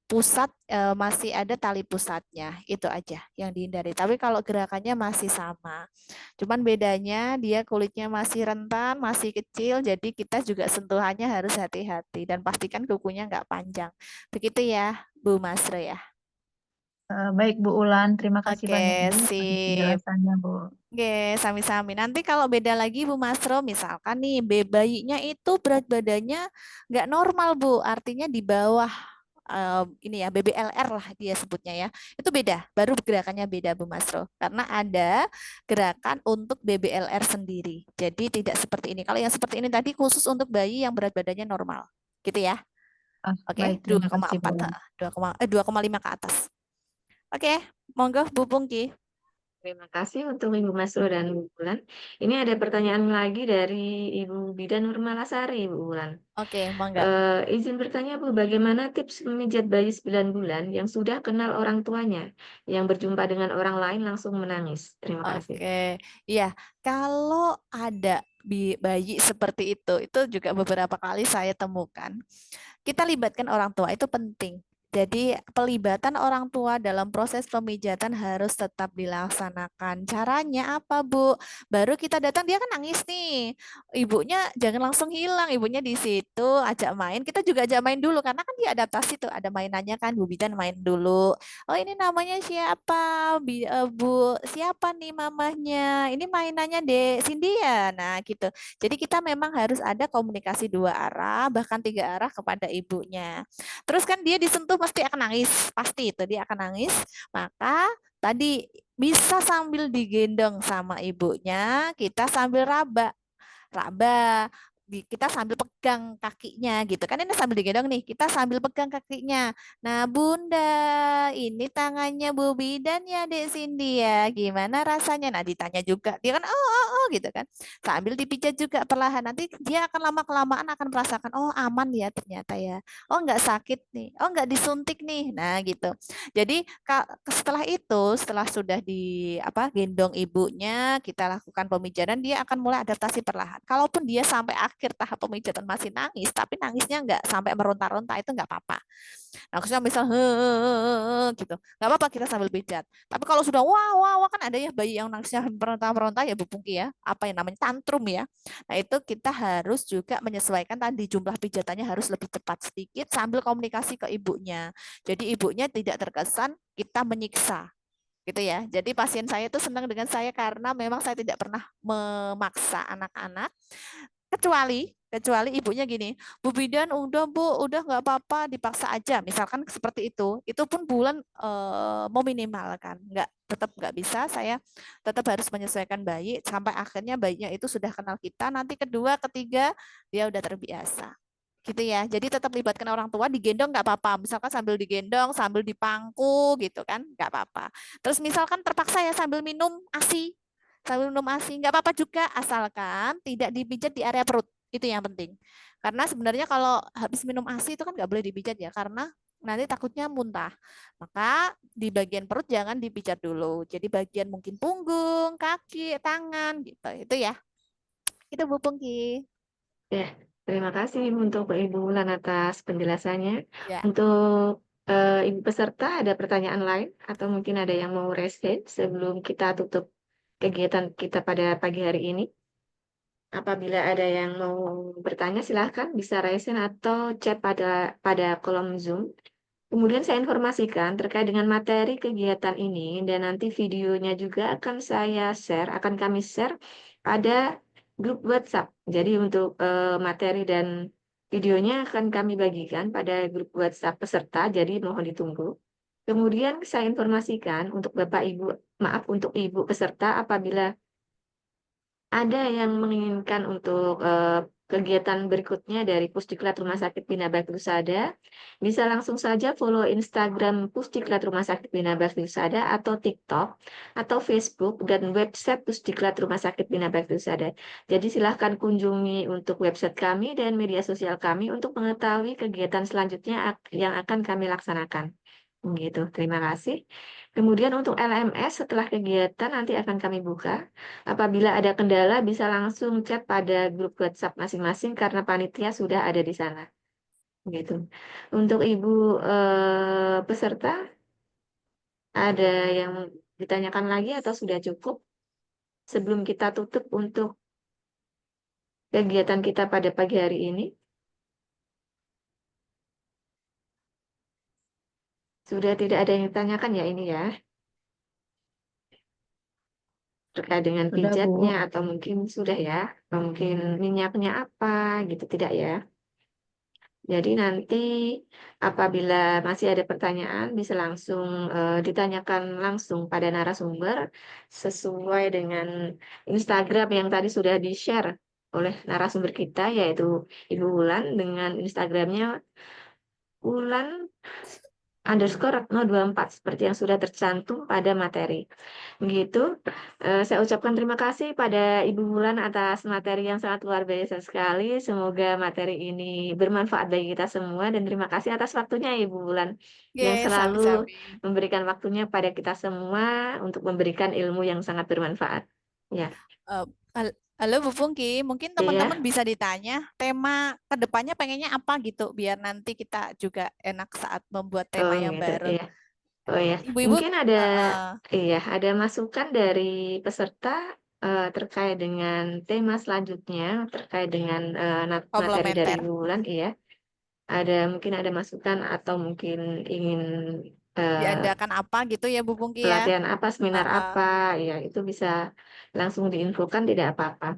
pusat, masih ada tali pusatnya, itu aja yang dihindari. Tapi kalau gerakannya masih sama, cuman bedanya dia kulitnya masih rentan, masih kecil, jadi kita juga sentuhannya harus hati-hati dan pastikan kukunya nggak panjang. Begitu ya, Bu Masro ya. Baik Bu Ulan, terima kasih Oke, banyak Bu atas sip. penjelasannya Bu. Oke, sami-sami. Nanti kalau beda lagi Bu Masro, misalkan nih bayinya itu berat badannya nggak normal Bu, artinya di bawah ini ya BBLR lah dia sebutnya ya. Itu beda, baru gerakannya beda Bu Masro. Karena ada gerakan untuk BBLR sendiri. Jadi tidak seperti ini. Kalau yang seperti ini tadi khusus untuk bayi yang berat badannya normal. Gitu ya. Oke, Baik, terima kasih Bu 2,4 Ulan. 2,5 ke atas. Oke, monggo Bu Pungki. Terima kasih untuk Ibu Masro dan Bu Bulan. Ini ada pertanyaan lagi dari Ibu Bidan Nurmalasari, Bu Bulan. Oke, monggo. Izin bertanya Bu, bagaimana tips memijat bayi 9 bulan yang sudah kenal orang tuanya, yang berjumpa dengan orang lain langsung menangis? Terima kasih. Oke, iya. Kalau ada bayi seperti itu juga beberapa kali saya temukan. Kita libatkan orang tua itu penting. Jadi pelibatan orang tua dalam proses pemijatan harus tetap dilaksanakan. Caranya apa, Bu? Baru kita datang dia kan nangis nih. Ibunya jangan langsung hilang, ibunya di situ ajak main. Kita juga ajak main dulu karena kan dia adaptasi tuh, ada mainannya kan. Bu Bidan main dulu. Oh, ini namanya siapa? Bu, siapa nih mamahnya? Ini mainannya Dek Cindy ya. Nah, gitu. Jadi kita memang harus ada komunikasi 2 arah, bahkan 3 arah kepada ibunya. Terus kan dia disentuh pasti akan nangis, pasti itu dia akan nangis. Maka tadi bisa sambil digendong sama ibunya, kita sambil raba, raba kita sambil pegang kakinya gitu kan, ini sambil digendong nih, kita sambil pegang kakinya. Nah Bunda, ini tangannya Bu Bidan ya Dek Cindy ya, gimana rasanya? Nah ditanya juga dia kan oh gitu kan, sambil dipijat juga perlahan. Nanti dia akan lama kelamaan akan merasakan oh aman ya ternyata ya, oh nggak sakit nih, oh nggak disuntik nih. Nah gitu. Jadi setelah itu, setelah sudah di gendong ibunya, kita lakukan pemijatan, dia akan mulai adaptasi perlahan. Kalaupun dia sampai akhir tahap pemijatan masih nangis, tapi nangisnya nggak sampai meronta-ronta, itu nggak apa-apa. Nah, khususnya misal gitu, nggak apa-apa kita sambil pijat. Tapi kalau sudah wah wah wah, kan ada ya bayi yang nangisnya meronta-meronta ya Bu Pungki ya, apa yang namanya tantrum ya. Nah, itu kita harus juga menyesuaikan tadi jumlah pijatannya harus lebih cepat sedikit sambil komunikasi ke ibunya. Jadi ibunya tidak terkesan kita menyiksa gitu ya. Jadi pasien saya itu senang dengan saya karena memang saya tidak pernah memaksa anak-anak, kecuali ibunya gini, Bu Bidan udah Bu, udah nggak apa-apa, dipaksa aja, misalkan seperti itu pun Bulan meminimalkan, tetap nggak bisa, saya tetap harus menyesuaikan bayi sampai akhirnya bayinya itu sudah kenal kita, nanti kedua ketiga dia udah terbiasa gitu ya. Jadi tetap libatkan orang tua, digendong nggak apa-apa, misalkan sambil digendong sambil dipangku gitu kan nggak apa-apa. Terus misalkan terpaksa ya sambil minum ASI nggak apa-apa juga, asalkan tidak dipijat di area perut, itu yang penting. Karena sebenarnya kalau habis minum ASI itu kan nggak boleh dipijat ya, karena nanti takutnya muntah. Maka di bagian perut jangan dipijat dulu. Jadi bagian mungkin punggung, kaki, tangan gitu. Itu ya. Itu Bu Pungki. Ya, terima kasih untuk Ibu Wulan atas penjelasannya. Ya. Untuk Ibu peserta ada pertanyaan lain atau mungkin ada yang mau raise hand sebelum kita tutup kegiatan kita pada pagi hari ini? Apabila ada yang mau bertanya, silahkan bisa raise hand atau chat pada kolom Zoom. Kemudian saya informasikan terkait dengan materi kegiatan ini dan nanti videonya juga akan kami share pada grup WhatsApp. Jadi untuk materi dan videonya akan kami bagikan pada grup WhatsApp peserta, jadi mohon ditunggu. Kemudian saya informasikan untuk untuk Ibu peserta apabila ada yang menginginkan untuk kegiatan berikutnya dari Pusdiklat Rumah Sakit Bina Bakti Husada, bisa langsung saja follow Instagram Pusdiklat Rumah Sakit Bina Bakti Husada atau TikTok atau Facebook dan website Pusdiklat Rumah Sakit Bina Bakti Husada. Jadi silahkan kunjungi untuk website kami dan media sosial kami untuk mengetahui kegiatan selanjutnya yang akan kami laksanakan. Gitu, terima kasih. Kemudian untuk LMS setelah kegiatan nanti akan kami buka. Apabila ada kendala bisa langsung chat pada grup WhatsApp masing-masing karena panitia sudah ada di sana. Gitu. Untuk Ibu peserta ada yang ditanyakan lagi atau sudah cukup sebelum kita tutup untuk kegiatan kita pada pagi hari ini? Sudah tidak ada yang ditanyakan ya ini ya, terkait dengan Sudah, Bu. pijatnya atau mungkin sudah ya, atau mungkin minyaknya apa gitu tidak ya. Jadi nanti apabila masih ada pertanyaan bisa langsung ditanyakan langsung pada narasumber sesuai dengan Instagram yang tadi sudah di-share oleh narasumber kita yaitu Ibu Wulan dengan Instagramnya Wulan_Retno24 seperti yang sudah tercantum pada materi. Begitu, saya ucapkan terima kasih pada Ibu Wulan atas materi yang sangat luar biasa sekali. Semoga materi ini bermanfaat bagi kita semua dan terima kasih atas waktunya Ibu Wulan yang Oke, selalu sami-sami. memberikan waktunya pada kita semua untuk memberikan ilmu yang sangat bermanfaat. Ya, Eh, Halo Bu Pungki, mungkin teman-teman ya. bisa ditanya tema kedepannya pengennya apa gitu, biar nanti kita juga enak saat membuat Oh, tema yang gitu. baru. Iya. Oh ya, Ibu-ibu, mungkin ada eh, iya, ada masukan dari peserta terkait dengan tema selanjutnya, terkait dengan materi dari komplementer. Ibu Wulan, iya. Mungkin ada masukan atau mungkin ingin eh, Diadakan apa gitu ya Bu Pungki ya? pelatihan apa, seminar Eh, apa, ya itu bisa langsung diinfokan tidak apa-apa.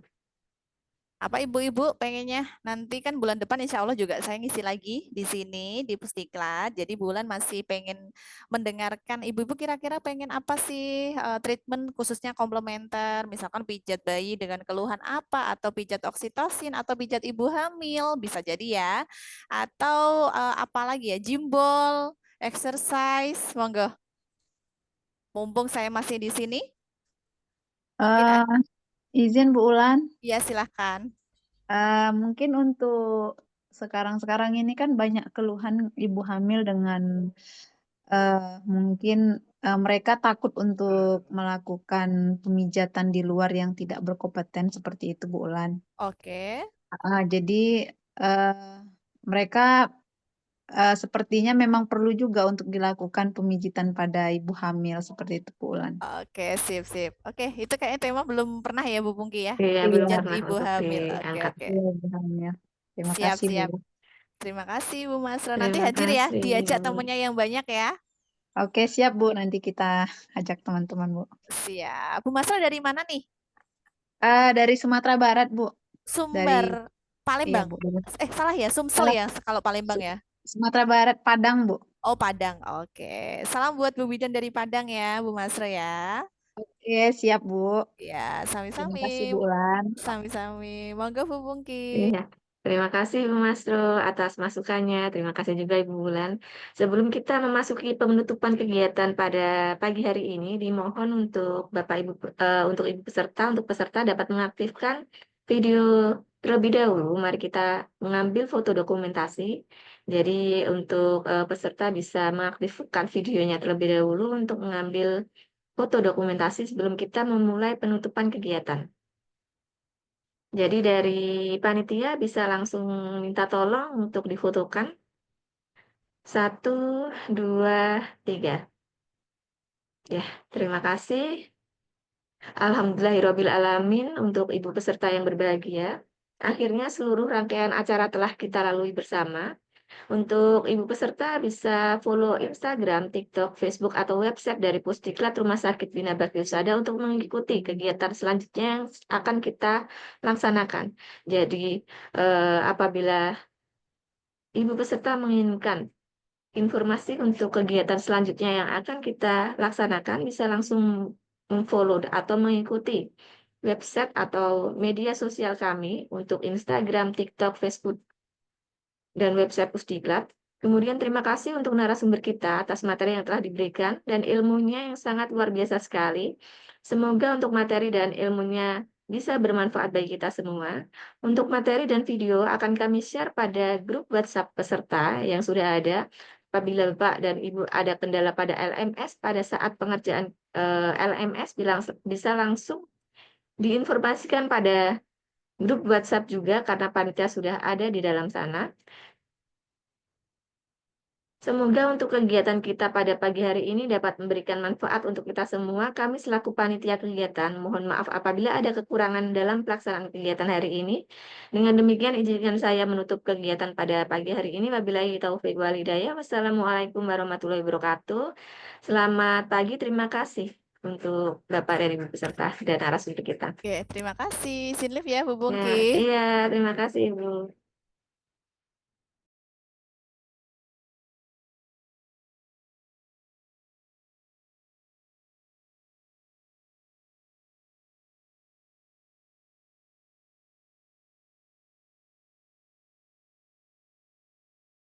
Apa ibu-ibu pengennya nanti kan bulan depan insya Allah juga saya ngisi lagi di sini di Pusdiklat. Jadi bulan masih pengen mendengarkan ibu-ibu kira-kira pengen apa sih treatment khususnya komplementer, misalkan pijat bayi dengan keluhan apa, atau pijat oksitosin, atau pijat ibu hamil bisa jadi ya, atau apa lagi ya, jimbol, exercise, monggo. Mumpung saya masih di sini, mungkin Eh, izin Bu Ulan, ya silahkan. mungkin untuk sekarang-sekarang ini kan banyak keluhan ibu hamil dengan mungkin mereka takut untuk melakukan pemijatan di luar yang tidak berkompeten seperti itu Bu Ulan. Oke. Jadi mereka sepertinya memang perlu juga untuk dilakukan pemijitan pada ibu hamil seperti itu, Bu Ulan. Oke, sip, sip. Oke, itu kayaknya tema belum pernah ya, Bu Pungki ya. Iya, belum Iya, Pijat pernah ibu untuk hamil. Oke, diangkat. oke. iya, ibu hamil. Terima Siap, kasih, Bu. siap. Terima kasih, Bu Masro. Nanti Terima hadir ya, kasih, diajak Bu. temennya yang banyak ya. Oke, siap, Bu. Nanti kita ajak teman-teman, Bu. Siap. Bu Masro dari mana nih? Dari Sumatera Barat, Bu. Dari, Sumber iya, Palembang. Bu. Salah ya, Sumsel Salah, ya kalau Palembang ya. Sumatera Barat, Padang, Bu. Oh, Padang. Oke. Salam buat Bu Bidan dari Padang ya, Bu Masro ya. Oke, siap, Bu. Ya, Terima sami-sami. kasih, Bu Ulan. Sami-sami. Monggo Bu Pungki. Iya, terima kasih Bu Masro atas masukannya. Terima kasih juga Ibu Bulan. Sebelum kita memasuki penutupan kegiatan pada pagi hari ini, dimohon untuk Bapak Ibu untuk Ibu peserta, untuk peserta dapat mengaktifkan video terlebih dahulu. Mari kita mengambil foto dokumentasi. Jadi untuk peserta bisa mengaktifkan videonya terlebih dahulu untuk mengambil foto dokumentasi sebelum kita memulai penutupan kegiatan. Jadi dari panitia bisa langsung minta tolong untuk difotokan. 1, 2, 3. Ya, terima kasih. Alhamdulillahirabbil alamin untuk ibu peserta yang berbahagia. Akhirnya seluruh rangkaian acara telah kita lalui bersama. Untuk ibu peserta bisa follow Instagram, TikTok, Facebook, atau website dari Pusdiklat Rumah Sakit Bina Bakti Husada untuk mengikuti kegiatan selanjutnya yang akan kita laksanakan. Jadi, apabila ibu peserta menginginkan informasi untuk kegiatan selanjutnya yang akan kita laksanakan, bisa langsung memfollow atau mengikuti website atau media sosial kami untuk Instagram, TikTok, Facebook, dan website Pusdiklat. Kemudian terima kasih untuk narasumber kita atas materi yang telah diberikan dan ilmunya yang sangat luar biasa sekali. Semoga untuk materi dan ilmunya bisa bermanfaat bagi kita semua. Untuk materi dan video akan kami share pada grup WhatsApp peserta yang sudah ada. Apabila Bapak dan Ibu ada kendala pada LMS pada saat pengerjaan LMS, bisa langsung diinformasikan pada grup WhatsApp juga karena panitia sudah ada di dalam sana. Semoga untuk kegiatan kita pada pagi hari ini dapat memberikan manfaat untuk kita semua. Kami selaku panitia kegiatan, mohon maaf apabila ada kekurangan dalam pelaksanaan kegiatan hari ini. Dengan demikian, izinkan saya menutup kegiatan pada pagi hari ini. Wabillahi taufiq wal hidayah. Wassalamualaikum warahmatullahi wabarakatuh. Selamat pagi, terima kasih untuk Bapak dan Ibu peserta dan narasumber kita. Oke, terima kasih. Sinlif ya, Bu Ya, Pungki. iya, terima kasih Ibu.